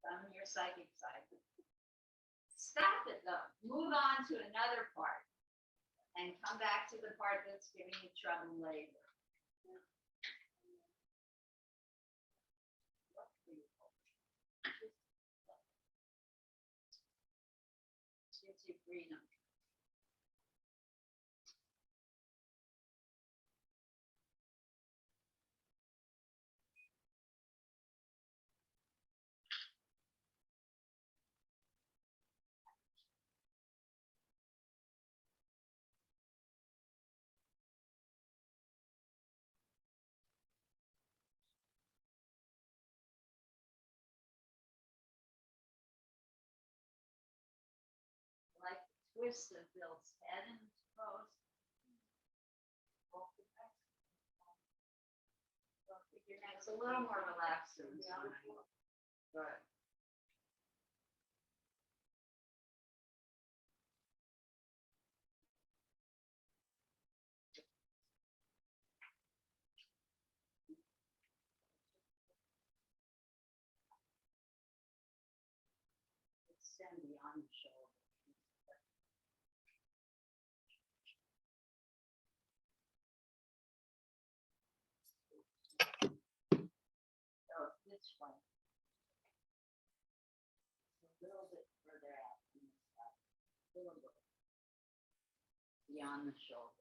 I'm your psychic side. Stop it though. Move on to another part and come back to the part that's giving you trouble later. Gives you freedom. Like the twist of Bill's head and his toes. Your neck's a little more relaxed than this one. Good. extend beyond the shoulder. So this one. A little bit further out from the side, a little bit beyond the shoulder.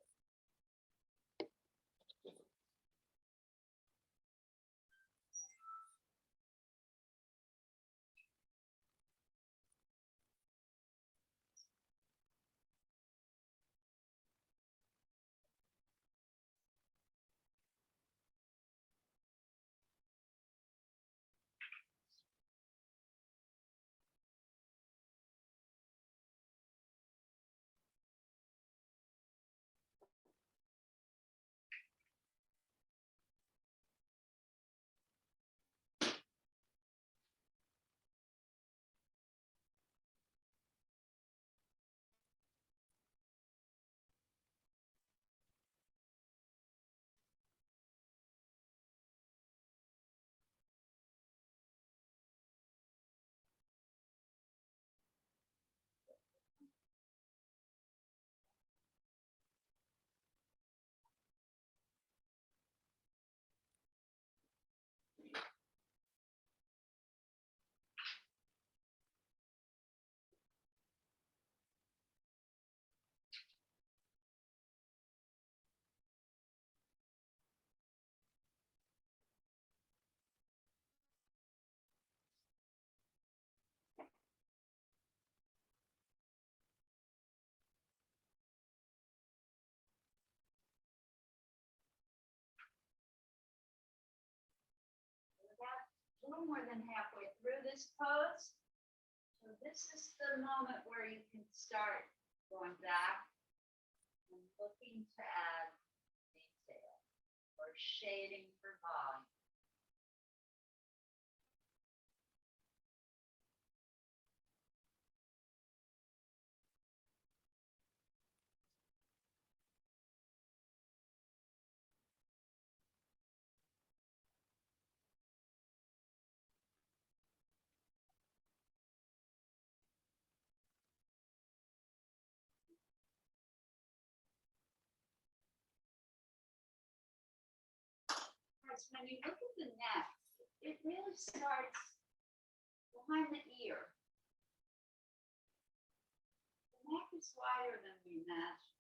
A little more than halfway through this pose. So this is the moment where you can start going back and looking to add detail or shading for volume. Because when you look at the neck, it really starts behind the ear. The neck is wider than we imagine.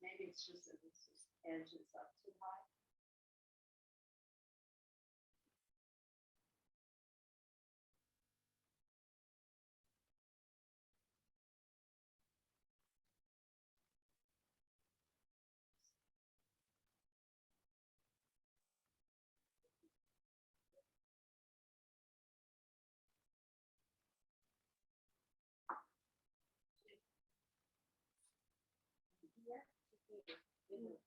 Maybe it's just that this edge is up too high. Here to here.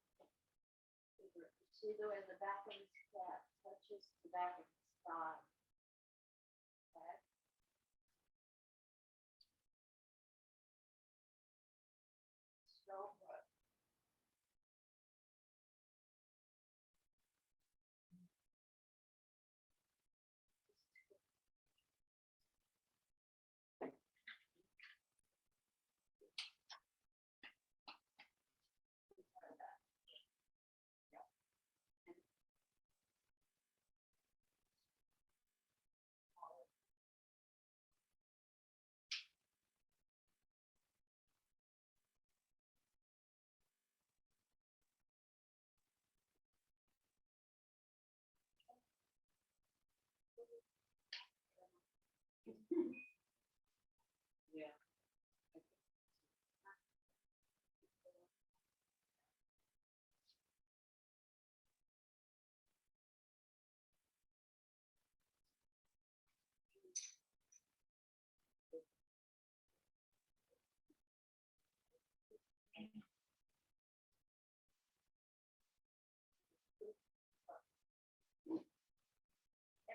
See the way the back of his head touches the back of his thigh. Okay. So good. Yeah.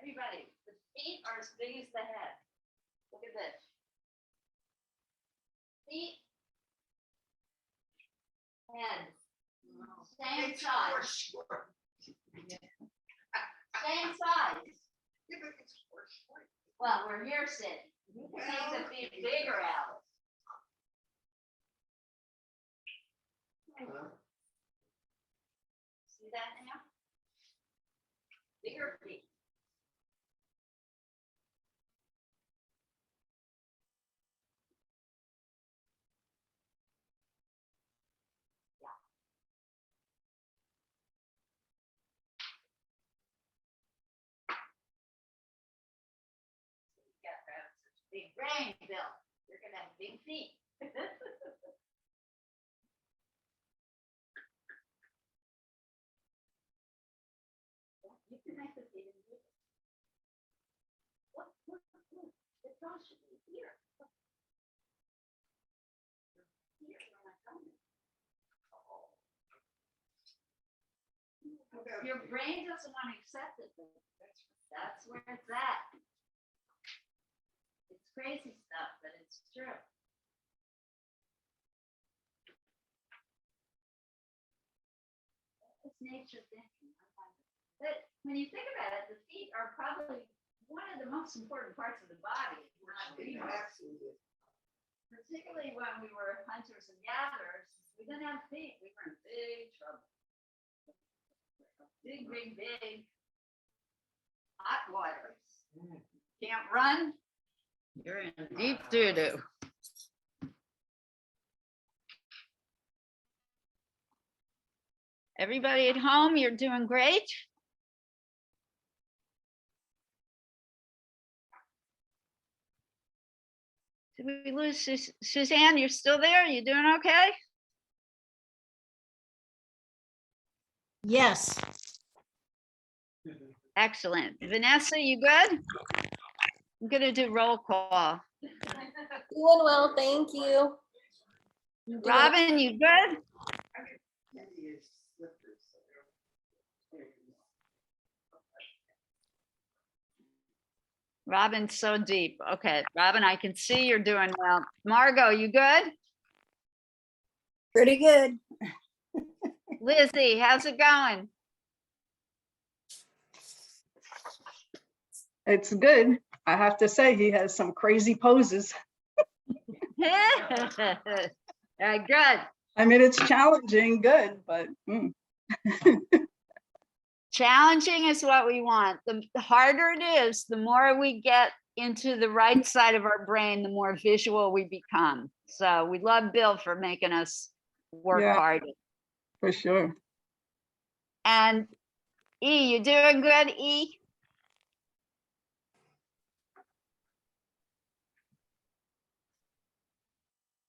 Everybody, the feet are as big as the head. Look at this. Feet. Head. Same size. Same size. Well, we're here sitting. You can make the feet bigger, Alice. See that now? Bigger feet. You got to have such a big brain, Bill. You're gonna have big feet. You can make the feet bigger. Look, look, look. The jaw should be here. Here, where am I going? Your brain doesn't want to accept it, but that's where it's at. It's crazy stuff, but it's true. It's nature thinking. But when you think about it, the feet are probably one of the most important parts of the body. Particularly when we were hunters and gatherers, we didn't have feet. We were in big trouble. Big, big, big hot waters. Can't run. You're in deep doo-doo. Everybody at home, you're doing great. Did we lose Suzanne? You're still there? You doing okay? Yes. Excellent. Vanessa, you good? I'm gonna do roll call. Doing well, thank you. I'm doing- Robin, you good? Robin's so deep. Okay, Robin, I can see you're doing well. Margot, you good? Pretty good. Lizzie, how's it going? It's good. I have to say, he has some crazy poses. Good. I mean, it's challenging, good, but Challenging is what we want. The harder it is, the more we get into the right side of our brain, the more visual we become. So we love Bill for making us work Yeah. hard. for sure. And E, you doing good, E?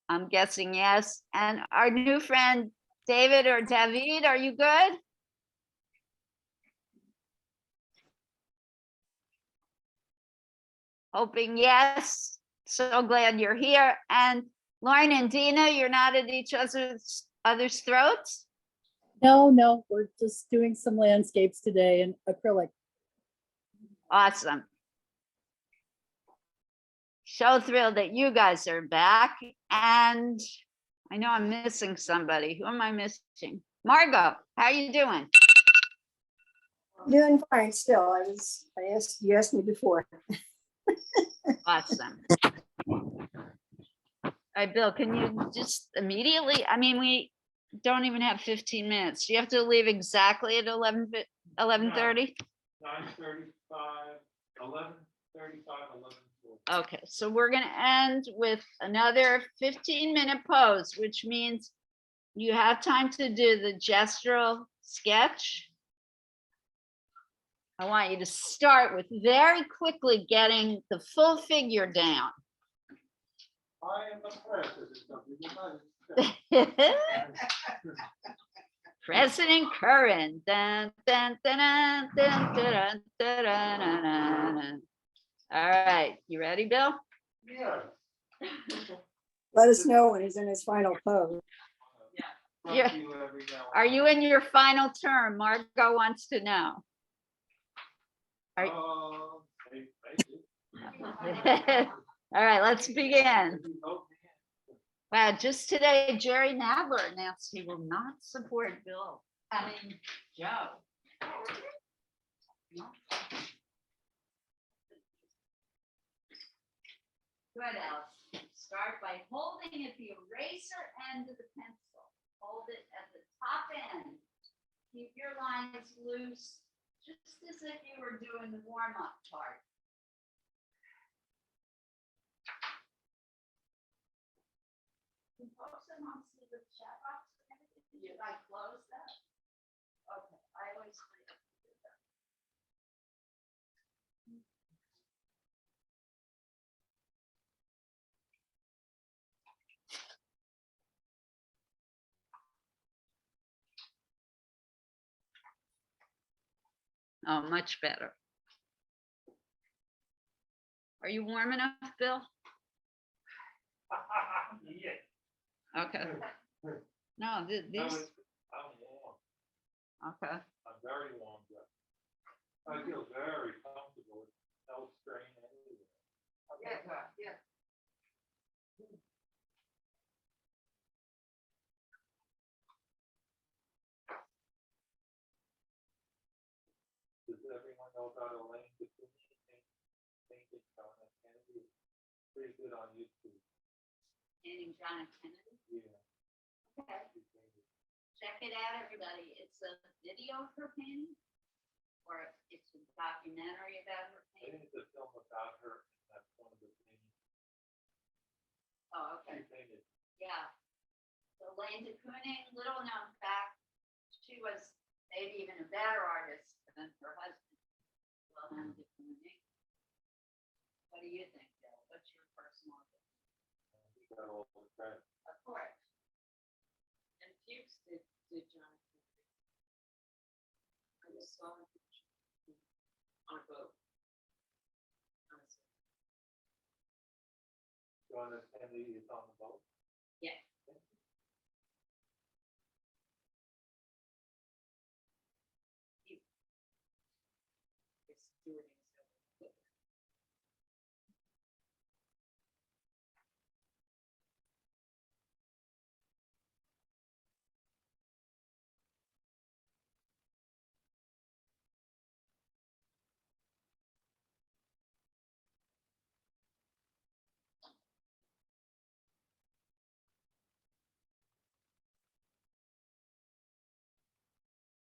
I'm guessing yes. And our new friend, David or David, are you good? Hoping yes. So glad you're here. And Lauren and Dina, you're not at each other's throats? No, we're just doing some landscapes today in acrylic. Awesome. So thrilled that you guys are back. And I know I'm missing somebody. Who am I missing? Margot, how are you doing? Doing fine still. You asked me before. Awesome. All right, Bill, can you just immediately, I mean, we don't even have 15 minutes. Do you have to leave exactly at 11:30? 9:35, 11:35, 11:40. Okay, so we're gonna end with another 15-minute pose, which means you have time to do the gestural sketch. I want you to start with very quickly getting the full figure down. I am the president of the United States. President Curran. Dun, dun, dun, dun, dun, dun, dun, dun, dun, dun. All right, you ready, Bill? Yes. Let us know when he's in his final pose. Yeah. Thank you every now and Are you in your final term? Margot wants to know. Are- Oh, thank you. All right, let's begin. Oh, Wow, just today, Jerry Nadler announced he will not support Joe. Good, Alice. Start by holding at the eraser end of the pencil. Hold it at the top end. Keep your lines loose, just as if you were doing the warm-up part. Can folks at home see the chat box and everything? Should I close that? Okay, I always forget to do that. Oh, much better. Are you warm enough, Bill? Yeah. Okay. No, No, these, I'm warm. okay. I'm very warm. Jeff. I feel very comfortable. No strain anywhere. Yeah. Does everyone know about Elaine DeCooney painting John F. Kennedy? Pretty good on YouTube. Painting John F. Kennedy. Yeah. Okay. She painted. Check it out, everybody. It's a video of her painting, or it's a documentary about her I painting. think it's a film about her, and that's one of the things Oh, she okay. painted. Yeah. So Elaine de Kooning, little known fact, she was maybe even a better artist than her husband, Wilhelm de Kooning. What do you think, Bill? What's your personal opinion? She got all the credit. Of course. And Fuchs did John. I just saw him on a boat. Honestly. John F. Kennedy is on the boat. Yeah. It's stewarding himself.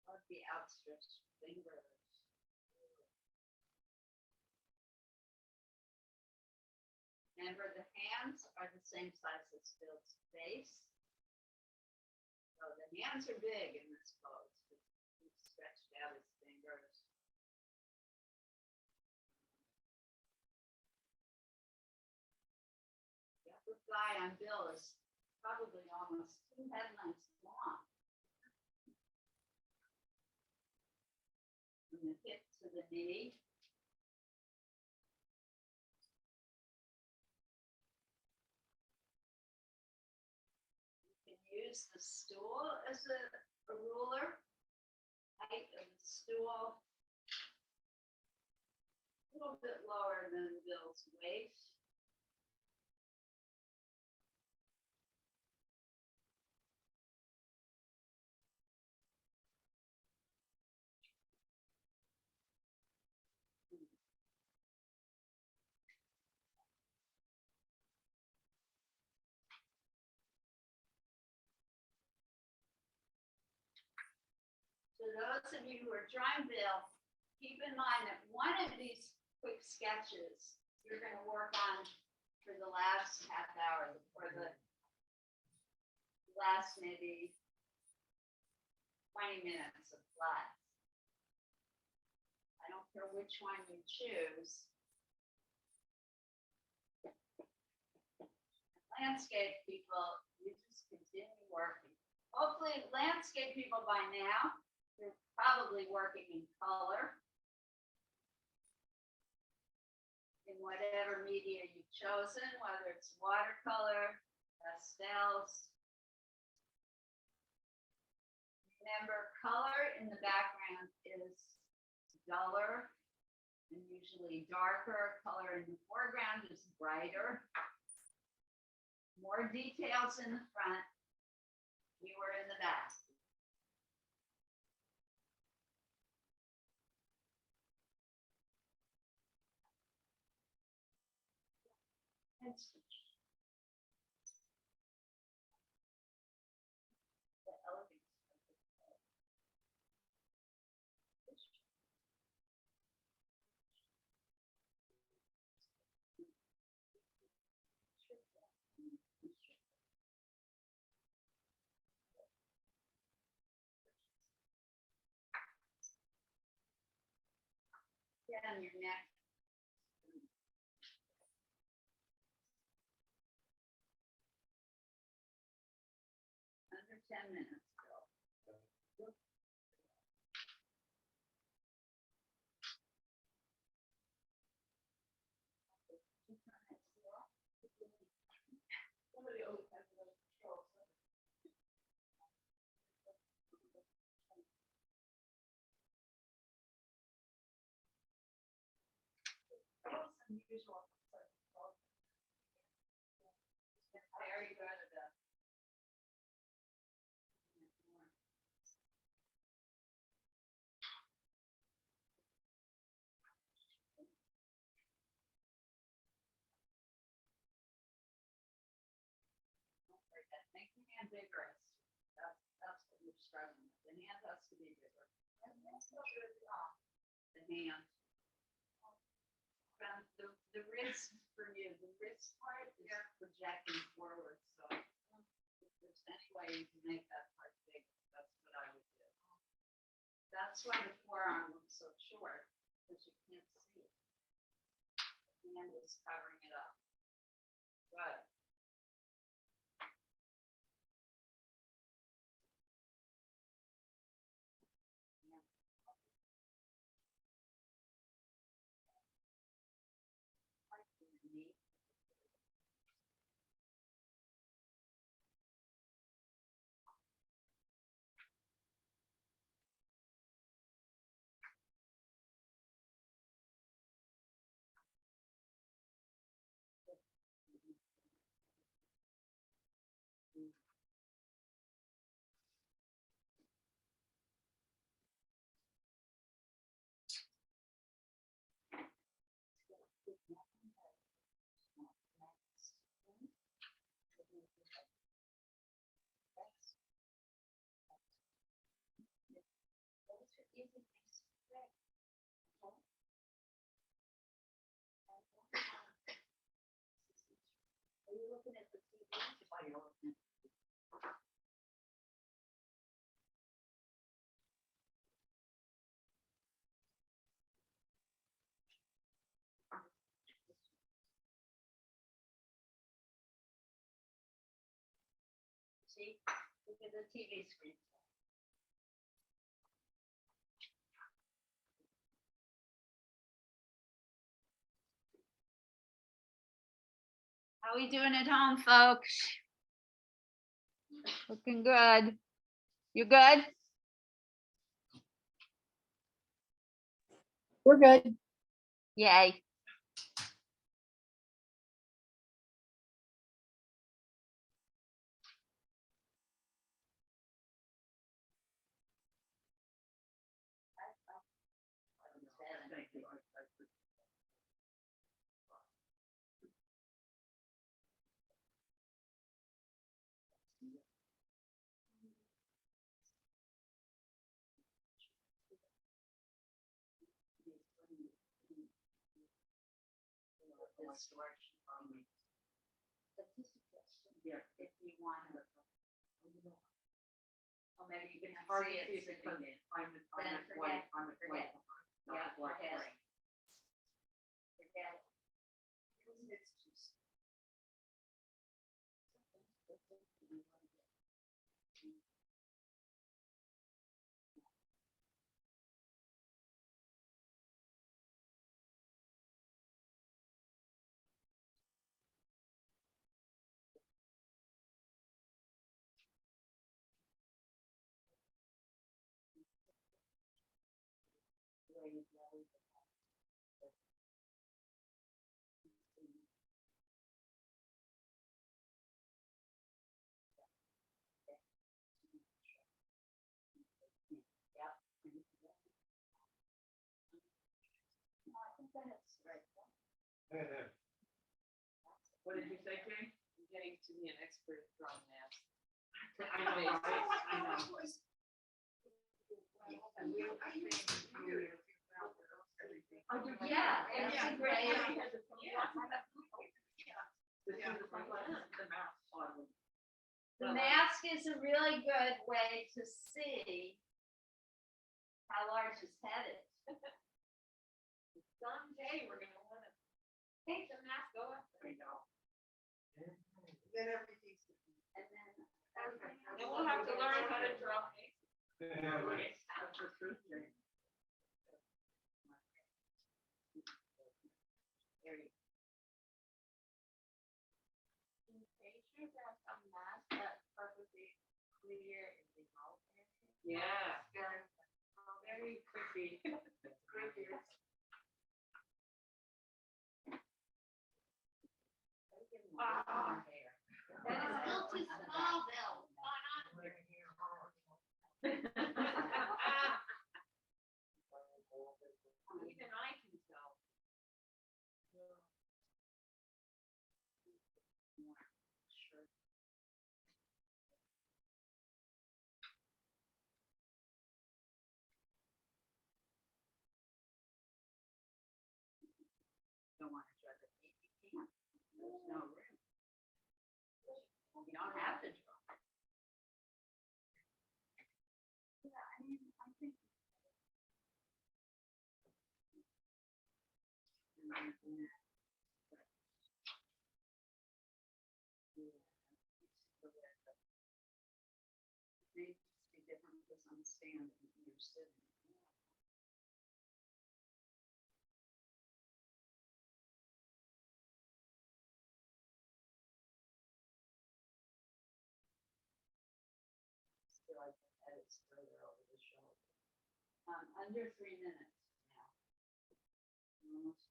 Of the outstretched fingers. Remember, the hands are the same size as Bill's face. So the hands are big in this pose. He's stretched out his fingers. The upper thigh on Bill is probably almost 2 headlines long. From the hip to the knee. You can use the stool as a ruler. Height of the stool. A little bit lower than Bill's waist. So those of you who are trying Bill, keep in mind that one of these quick sketches you're going to work on for the last half hour, or the last maybe 20 minutes of class. I don't care which one you choose. Landscape people, you just continue working. Hopefully, landscape people by now, you're probably working in color. In whatever media you've chosen, whether it's watercolor, pastels. Remember, color in the background is duller And usually darker color in the foreground is brighter. More details in the front, fewer in the back. The elegance of the color. Down your neck. Under 10 minutes. Bill. Somebody always has those controls. Unusual. Very good at that. Make the hand bigger. That's what you're struggling with. The hand has to be bigger. The hand. From the wrist for you, the wrist part is projecting forward, so if there's any way you can make that part bigger, that's what I would do. That's why the forearm looks so short, because you can't see it. The hand is covering it up. Good. Are you looking at the TV? While you're looking at the TV? See, look at the TV screen. How we doing at home, folks? Looking good. You good? We're good. Yay. Distortion. That's just a question. Yeah. If you want to. Or maybe you can see it. Then forget. Forget. Yeah, forget. Forget. It's just. What did you say, Jane? I'm getting to be an expert at drawing maps. I know, right? I know. Yeah, it's a great. The mask is a really good way to see how large his head is. Someday we're gonna wanna take the mask off. I know. And then Then we'll have to learn how to draw faces. That's the truth, Jane. Pictures have some mask that's perfectly clear in the mouth area. Yeah. Very creepy. Creepy. Ah. that is still too small, Bill. Even I can tell. Don't want to judge it. You can't. There's no room. You don't have to draw. Yeah, I mean, I think. May just be different because I'm standing and you're sitting. Feel like the head is further over the shoulder. Under 3 minutes now. Almost.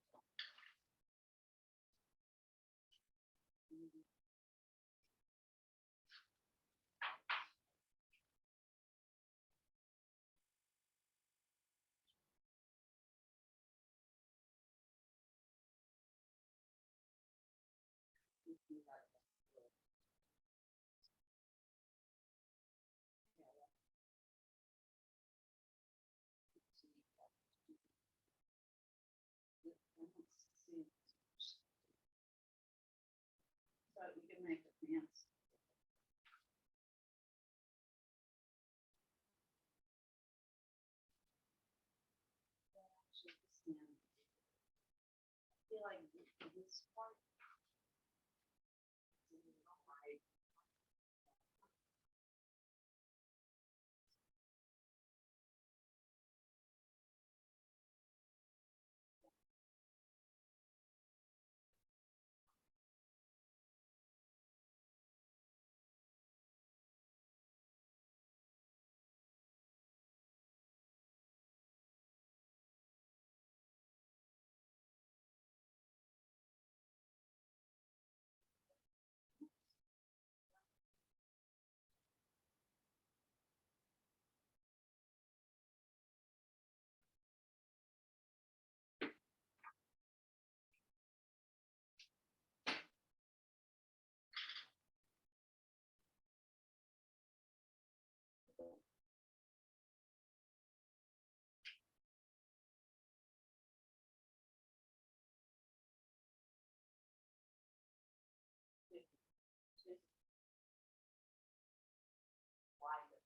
So you can make the pants. I feel like this part. Wider.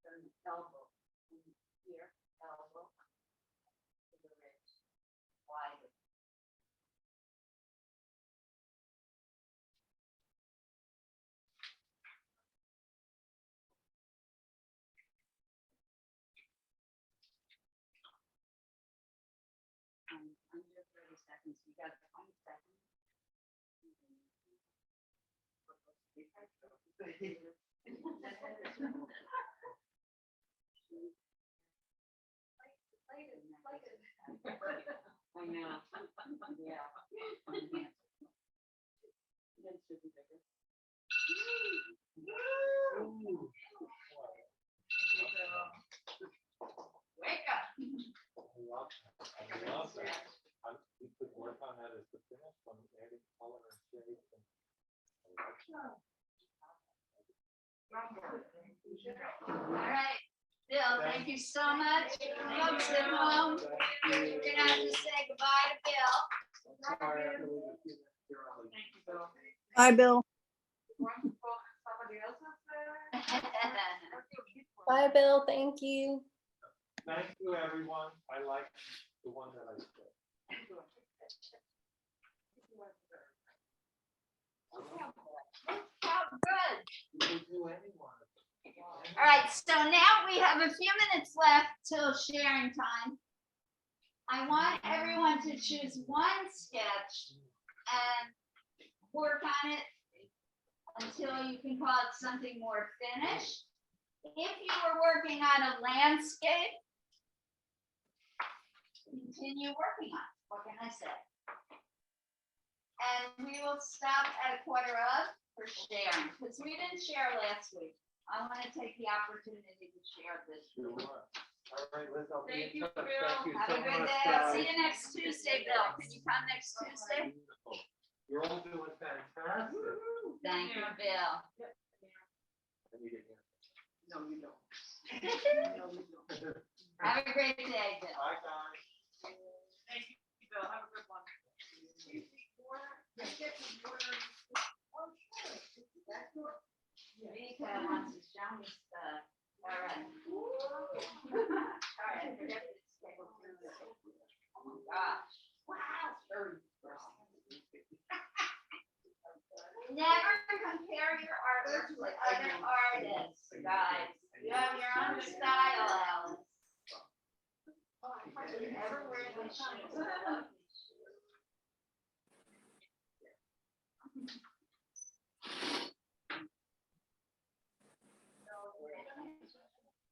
Turn the elbow here, elbow to the wrist, wider. Under 30 seconds, you got 20 seconds. I know, yeah. That should be bigger. Wake up. I love that. We could work All right, Bill, thank you so much. Folks at home, you're gonna have to say goodbye to Bill. Sorry, I have to leave a few minutes here early. Thank you, Bill. Hi, Bill. Want to focus somebody else up there? Bye, Bill. Thank you. Thank you, everyone. I like the one that I said. How good. You can do any one of them. All right, so now we have a few minutes left till sharing time. I want everyone to choose one sketch and work on it until you can call it something more finished. If you were working on a landscape, continue working on it. What can I say? And we will stop at 1:15 for sharing, because we didn't share last week. I want to take the opportunity to share this. Sure. All right, Liz, I'll be Thank in you, touch. Bill. Thank you Have so a good much, day. I'll see guys. you next Tuesday, Bill. Can you come next Tuesday? Beautiful. You're all doing fantastic. Thank you, Bill. I need a hand. No, you don't. Have a great day, Bill. Bye, guys. Thank you, Bill. Have a good one. Rita wants to show me stuff. All right. All right, I forget this table. Oh my gosh. Wow. Never compare your artwork with other artists, guys. You have your own style, Alice. Never wear these shoes. I love these shoes.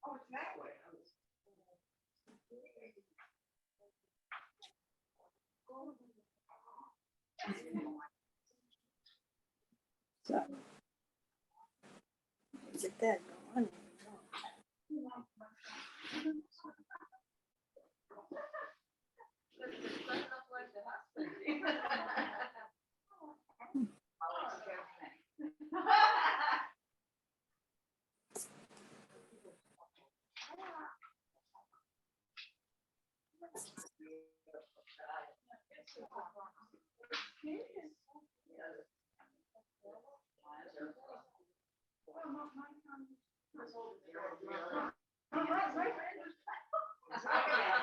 Oh, it's that way. So. Get that going.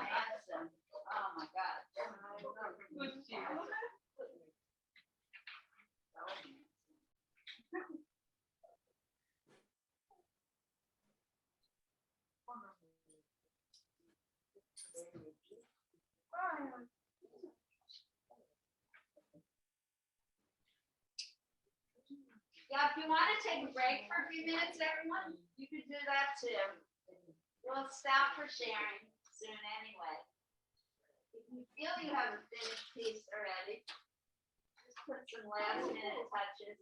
Handsome. Oh my God. Yeah, if you want to take a break for a few minutes, everyone, you could do that too. We'll stop for sharing soon anyway. If you feel you have a finished piece already, just put some last minute touches.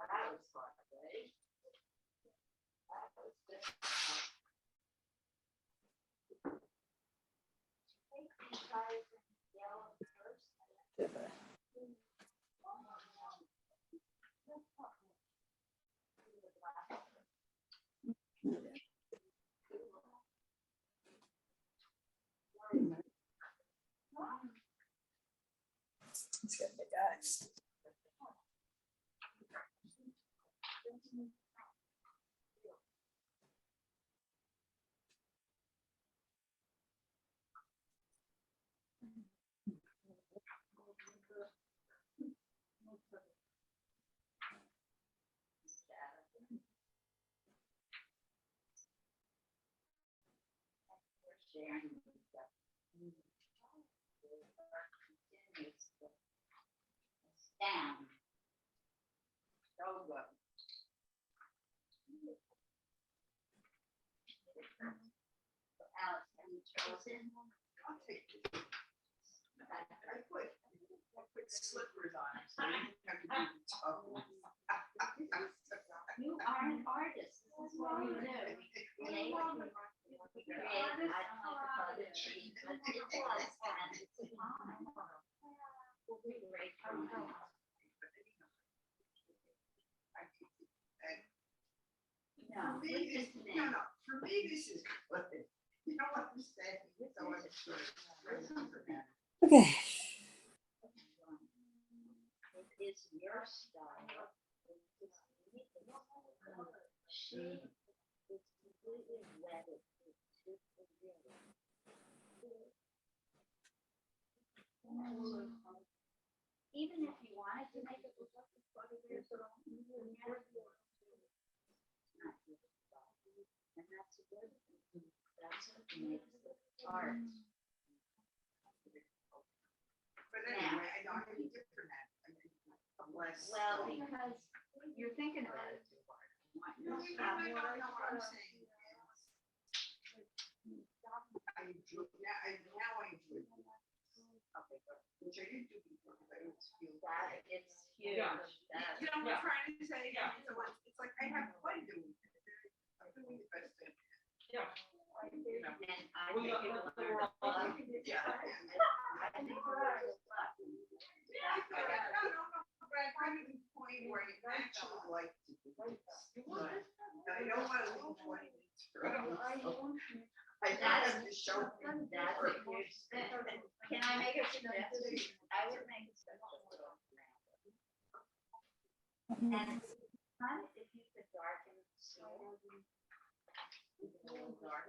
That was fun, right? That was good. Take these guys in yellow first. Let's get the guys. Sharing. Down. So good. Alex, have you chosen? I'll take it. I put slippers on it, so you don't have to do the tough ones. You are an artist. This is what you do. Create, No, listen to me. For me, this is good. You know what I'm saying? So it's good. Okay. It is your style. She is completely wedded to the real. Even if you wanted to make it look like a photographs or and that's a good thing. That's what makes it art. But anyway, I know I'm different. Less. Well, because you're thinking about it too hard. No, what I'm saying is, I enjoy, now I enjoy. Okay, good. Which I didn't do before, because I don't feel That it's huge. Yeah. That- You know what I'm trying to say? So it's like I have fun doing it. I'm doing the best I can. Yeah. You know. And I Well, think yeah, you'll we're learn a all- lot. Yeah. I think you'll learn a lot. No, but I'm kind of the point where I actually like to do it. And I don't want to lose what it is for us. I have to show people. That's a huge thing. Can I make a suggestion? I would make a suggestion. And it's fun if you could darken the soul. A little dark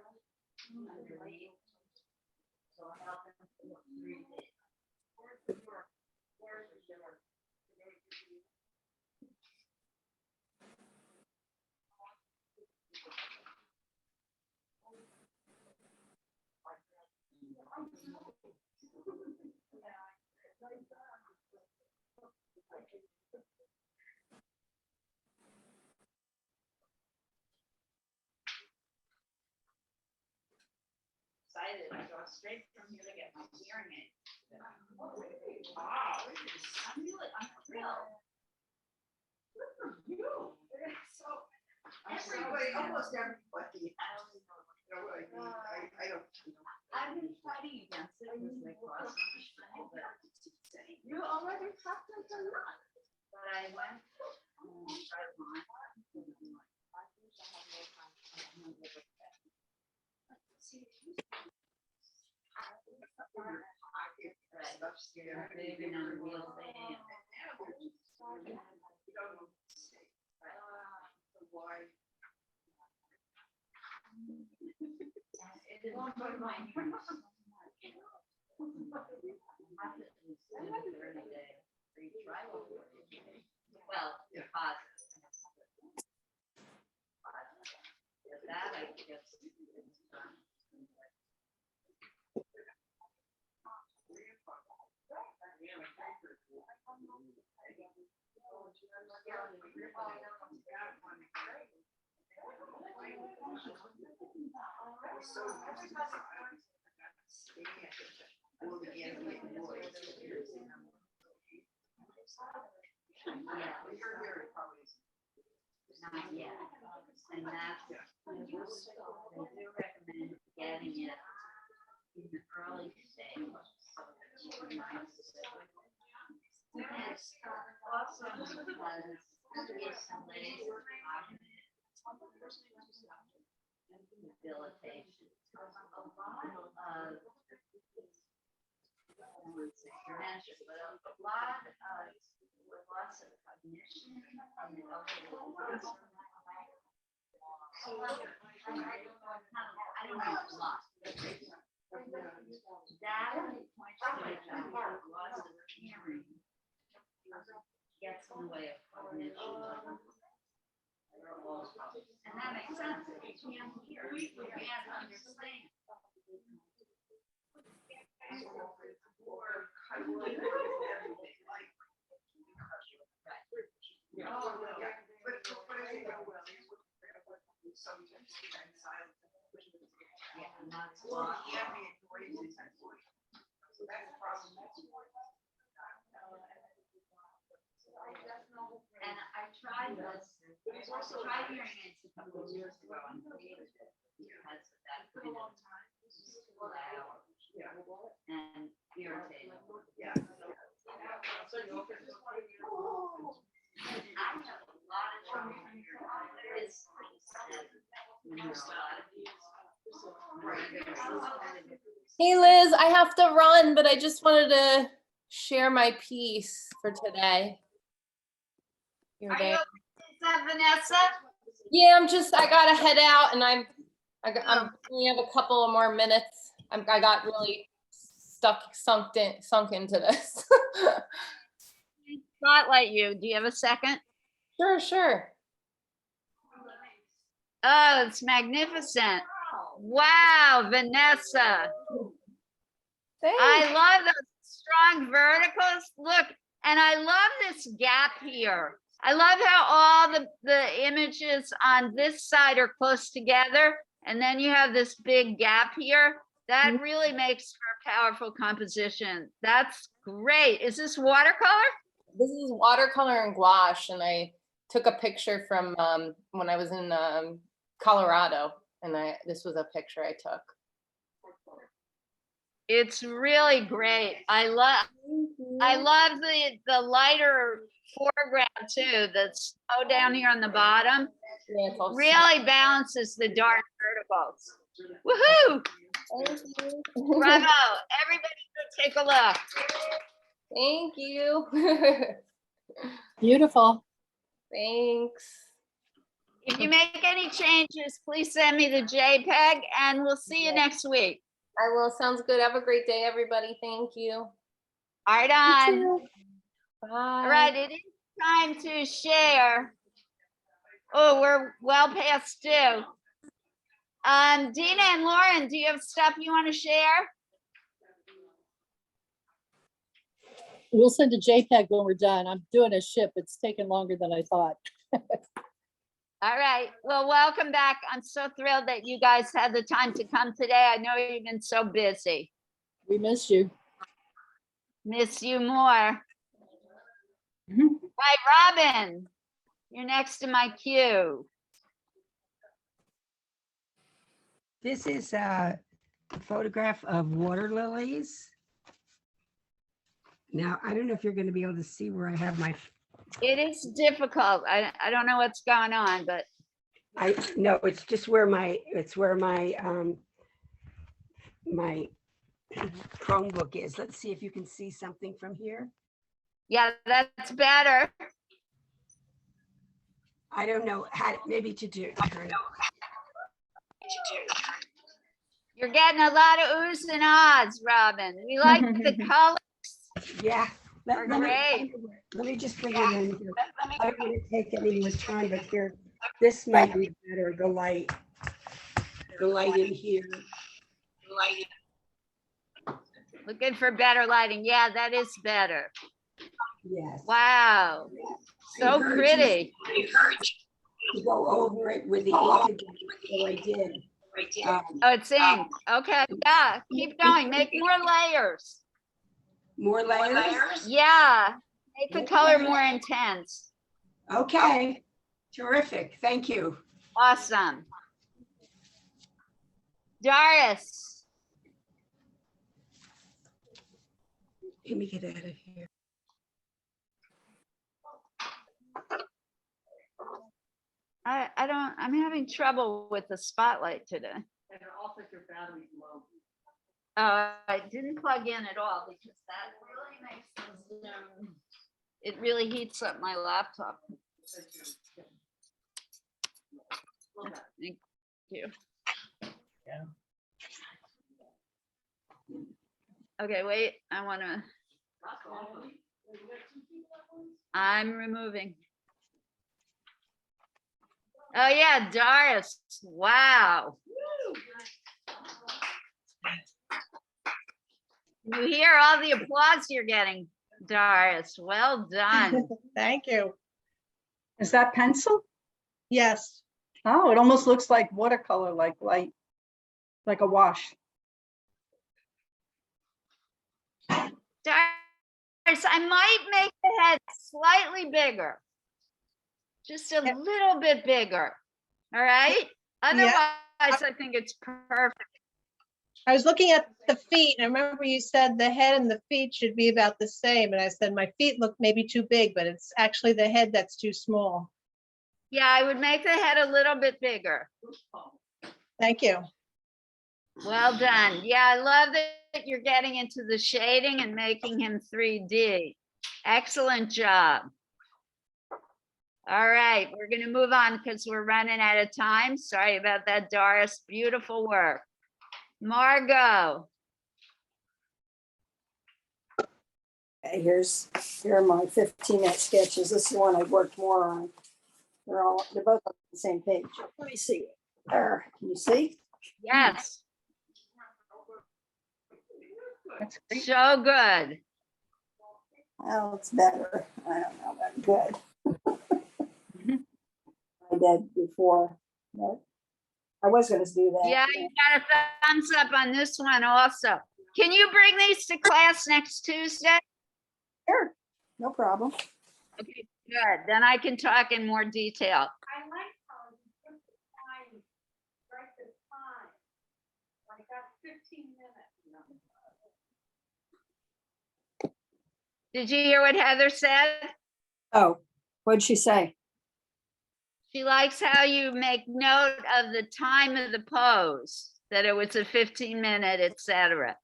underneath. So help them to look 3D. Excited, I go straight from here to get my hearing aid. Wow. I'm thrilled. Good for you. So, everybody, almost everybody. I only know You know what I mean? I don't. I've been fighting against it because they cost so much money, but you already talked to us a lot. But I went and tried mine. And I'm like, I wish I had more time. I'm gonna give it back. See, right, you're big and unwieldy. Why? It won't go to my ears. I have to at least do 30 day free trial. Well, deposit. With that, I guess. It's done. So will begin with noise. Yeah, You're here, it probably is. not yet. And that's, they do recommend getting it in the early stage. So that you can use it. And also because recently debilitation. A lot of, I don't want to say dementia, but a lot of loss of cognition and the elderly. So I don't know a lot. Data points to the fact that loss of hearing gets in the way of cognition. And that makes sense. If you can't hear, you can't understand. Yeah, and that's why. So that's a problem. And I tried this. I tried hearing aids a couple of years ago and hated it because of that kind of loud and irritating. Yeah. I have a lot of trouble hearing this. Hey Liz, I have to run, but I just wanted to share my piece for today. You're Are you there. okay with that, Vanessa? Yeah, I gotta head out and I only have a couple of more minutes. I got really sunk into this. Spotlight you. Do you have a second? Sure. Oh, it's magnificent. Wow, Vanessa. Thanks. I love those strong verticals. Look, and I love this gap here. I love how all the images on this side are close together, and then you have this big gap here. That really makes for a powerful composition. That's great. Is this watercolor? This is watercolor and gouache, and I took a picture from when I was in Colorado, and this was a picture I took. It's really great. I love the lighter foreground too. The snow down here on the bottom Yeah, it's all really balances the dark verticals. Woohoo! Thank you. Bravo! Everybody go take a look. Thank you. Beautiful. Thanks. If you make any changes, please send me the JPEG and we'll see you next week. I will. Sounds good. Have a great day, everybody. Thank you. All right, on. Bye. All right, it is time to share. Oh, we're well past due. Dina and Lauren, do you have stuff you want to share? We'll send a JPEG when we're done. I'm doing a ship. It's taken longer than I thought. All right. Well, welcome back. I'm so thrilled that you guys had the time to come today. I know you've been so busy. We miss you. Miss you more. Mhm. Right, Robin, you're next to my queue. This is a photograph of water lilies. Now, I don't know if you're going to be able to see where I have my, It is difficult. I don't know what's going on, but no, it's just where my my Chromebook is. Let's see if you can see something from here. yeah, that's better. I don't know how, maybe to do. You're getting a lot of oohs and ahs, Robin. We like the colors. Yeah. Are great. Let me just bring it in here. I don't want to take any more time, but here, this might be better, the light in here. Looking for better lighting. Yeah, that is better. Yes. Wow. So Encourage pretty. To go over it with the ink again, so I did. Oh, it's ink. Okay. Yeah. Keep going. Make more layers. More layers? Yeah. Make the color Okay. more intense. Okay, terrific, thank you. Awesome. Doris. Let me get out of here. I'm having trouble with the spotlight today. And also your battery's low. I didn't plug in at all because that really makes the Zoom. It really heats up my laptop. Thank you. Okay, wait, I'm removing. Oh yeah, Doris, wow. You hear all the applause you're getting, Doris, well done. Thank you. Is that pencil? Yes. Oh, it almost looks like watercolor, like light, like a wash. Doris, I might make the head slightly bigger. just a little bit bigger. All right? Otherwise, I think it's perfect. I was looking at the feet, and I remember you said the head and the feet should be about the same, and I said my feet look maybe too big, but it's actually the head that's too small. Yeah, I would make the head a little bit bigger. Thank you. Well done. Yeah, I love that you're getting into the shading and making him 3D. Excellent job. All right, we're going to move on because we're running out of time. Sorry about that, Doris. Beautiful work. Margot. Okay, here are my 15-minute sketches. This is the one I worked more on. They're both on the same page. Let me see. There, can you see? Yes. That's great. So good. Well, it's better. I don't know about good. I did before. But I was going to do that. Yeah, you got a thumbs up on this one also. Can you bring these to class next Tuesday? Sure, no problem. Okay, good. Then I can talk in more detail. I like how you put the time, right, the time. Like that's 15 minutes. Did you hear what Heather said? Oh, what'd she say? She likes how you make note of the time of the pose, that it was a 15-minute, etc.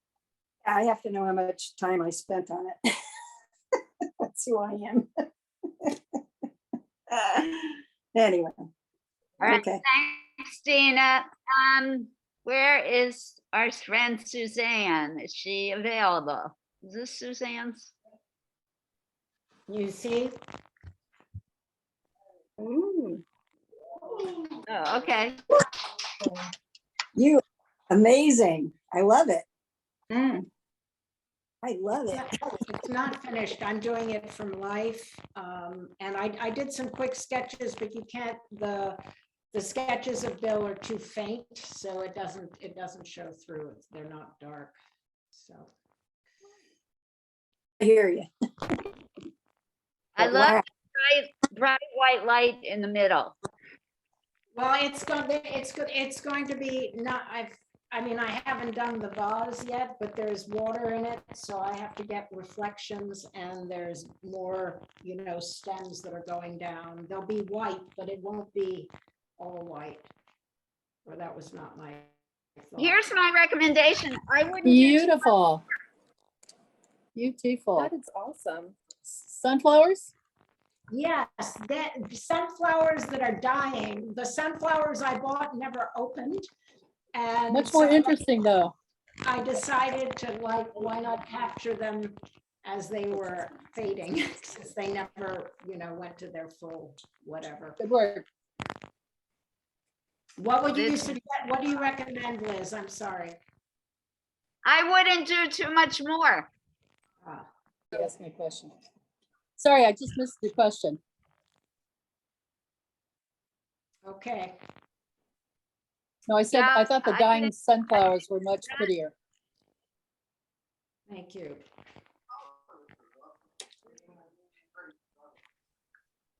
I have to know how much time I spent on it. That's who I am. Anyway. All right, Okay. thanks, Dina. Where is our friend Suzanne? Is she available? Is this Suzanne's? You see? Ooh, Oh, okay. you amazing. I love it. Mm. I love it. It's not finished. I'm doing it from life. And I did some quick sketches, but you can't, the sketches of Bill are too faint, so it doesn't show through. They're not dark. So. I hear you. I But love wow. bright white light in the middle. Well, it's going to be not, I mean, I haven't done the vase yet, but there's water in it, so I have to get reflections, and there's more, stems that are going down. They'll be white, but it won't be all white. Or that was not my thought. Here's my recommendation. I wouldn't do Beautiful. Beautiful. That is awesome. Sunflowers? Yes, that sunflowers that are dying. The sunflowers I bought never opened. And Much more so interesting though. I decided to why not capture them as they were fading, since they never, went to their full whatever. Good work. What would you This- suggest? What do you recommend, Liz? I'm sorry. I wouldn't do too much more. Ask me a question. Sorry, I just missed the question. Okay. No, I said, Yeah, I thought the I dying think- sunflowers were much prettier. Thank you.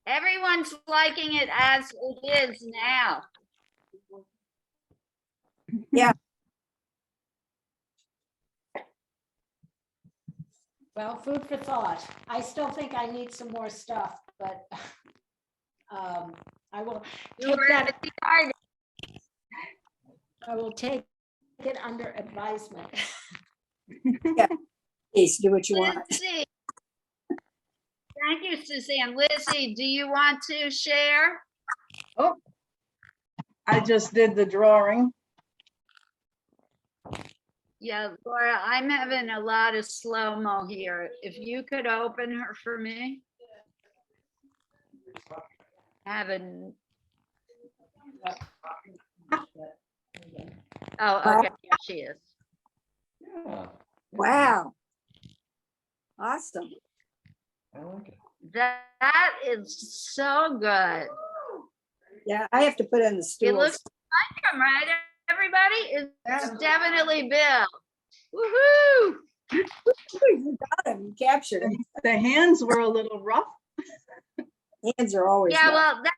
Everyone's liking it as it is now. Well, food for thought. I still think I need some more stuff, but I will You take were that. at the artist. I will take it under advisement. Please do what you want. Lizzie. Thank you, Suzanne. Lizzie, do you want to share? Oh, I just did the drawing. Yeah, Laura, I'm having a lot of slow-mo here. If you could open her for me. Haven't. Oh, okay, here she is. Wow. Awesome. That is so good. Yeah, I have to put in the It stools. looks like him, right, everybody? It's definitely Bill. Woohoo! You got him, you captured him. The hands were a little rough. Hands are always Yeah, left. well, that,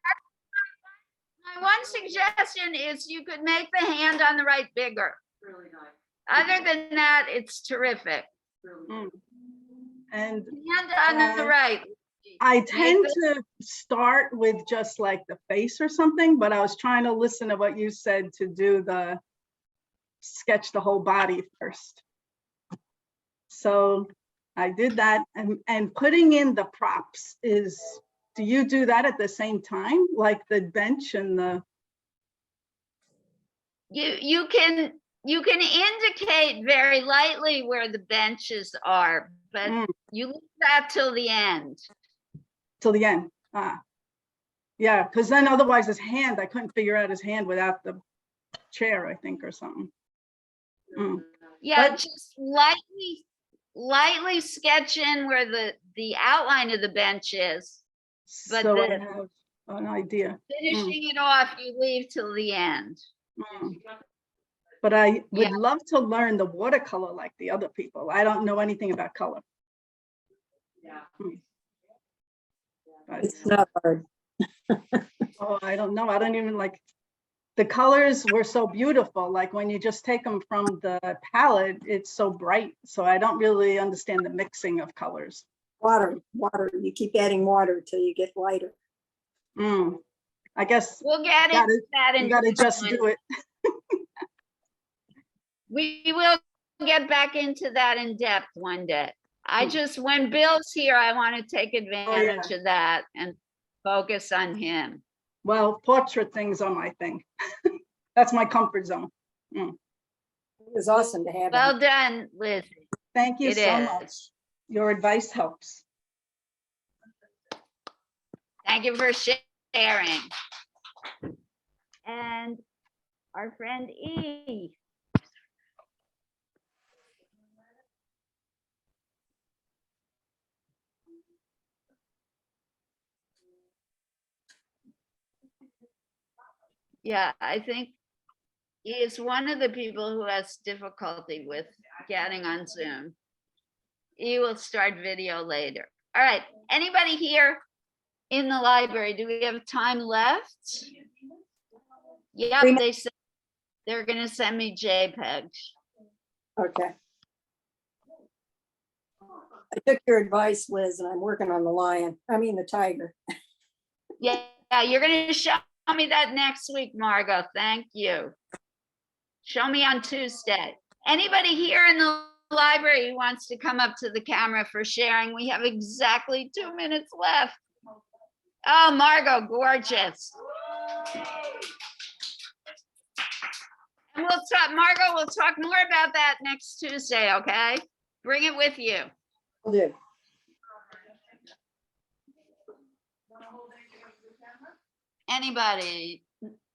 my one suggestion is you could make the hand on the right bigger. Really nice, Other than that, it's terrific. really. Mm. And Hand on the right. I Make tend the- to start with just like the face or something, but I was trying to listen to what you said to do the sketch the whole body first. So I did that, and putting in the props is, do you do that at the same time? Like the bench and the, You can indicate very lightly where the benches are, but Mm. you leave that till the end. till the end? Yeah, because then otherwise his hand, I couldn't figure out his hand without the chair, I think, or something. Mm. Yeah, But- just lightly sketch in where the outline of the bench is. But So I the- have an idea. Finishing it off, you leave till the end. Mm. But I would Yeah. love to learn the watercolor like the other people. I don't know anything about color. Yeah. But, It's not hard. oh, I don't know. I don't even like, the colors were so beautiful. Like when you just take them from the palette, it's so bright. So I don't really understand the mixing of colors. Water. You keep adding water till you get lighter. Mm. I guess We'll get Gotta- into that in you gotta just time. do it. We will get back into that in depth one day. I Hmm. just, when Bill's here, I want to take advantage of that and focus on him. Well, portrait things are my thing. That's my comfort zone. It was awesome to have him. Well done, Liz. Thank you It so is. much. Your advice helps. Thank you for sharing. And our friend E. Yeah, I think he is one of the people who has difficulty with getting on Zoom. He will start video later. All right, anybody here in the library? Do we have time left? Yep, Three they said they're gonna send me JPEGs. Okay. I took your advice, Liz, and I'm working on the tiger. Yeah, you're gonna show me that next week, Margot. Thank you. Show me on Tuesday. Anybody here in the library who wants to come up to the camera for sharing? We have exactly 2 minutes left. Oh, Margot, gorgeous. And Margot, we'll talk more about that next Tuesday, okay? Bring it with you. Will do. Anybody?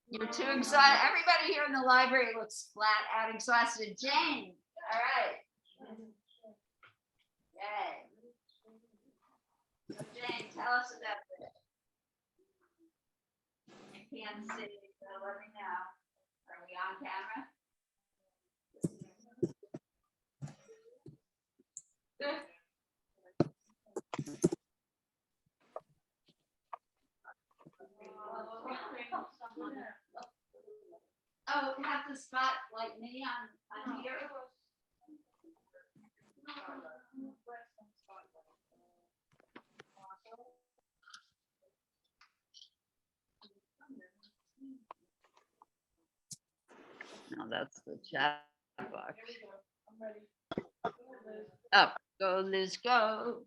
You're too excited. Everybody here in the library looks flat out exhausted. Jane, all right. Yay. So Jane, tell us about this. I can't see, so let me know. Are we on camera? Good. Oh, we have to spot like me on here. No, that's the chat box. Oh, go Liz, go.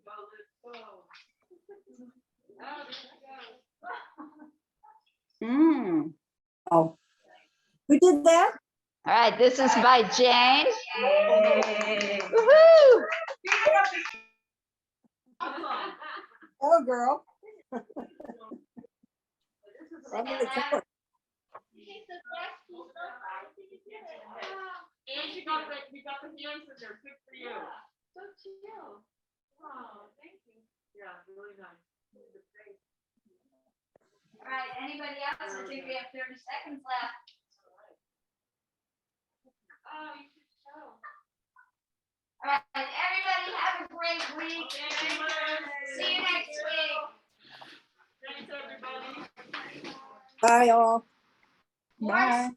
Mm. Oh. Who did that? All right, this is by Jane. Woohoo! Oh, girl. I'm gonna tell her. And you got the hands in there, good for you. So cute. Oh, thank you. Yeah, really nice. All right, anybody else? I think we have 30 seconds left. Oh, you should show. All right, everybody have a great week. See you next week. Bye all. Bye.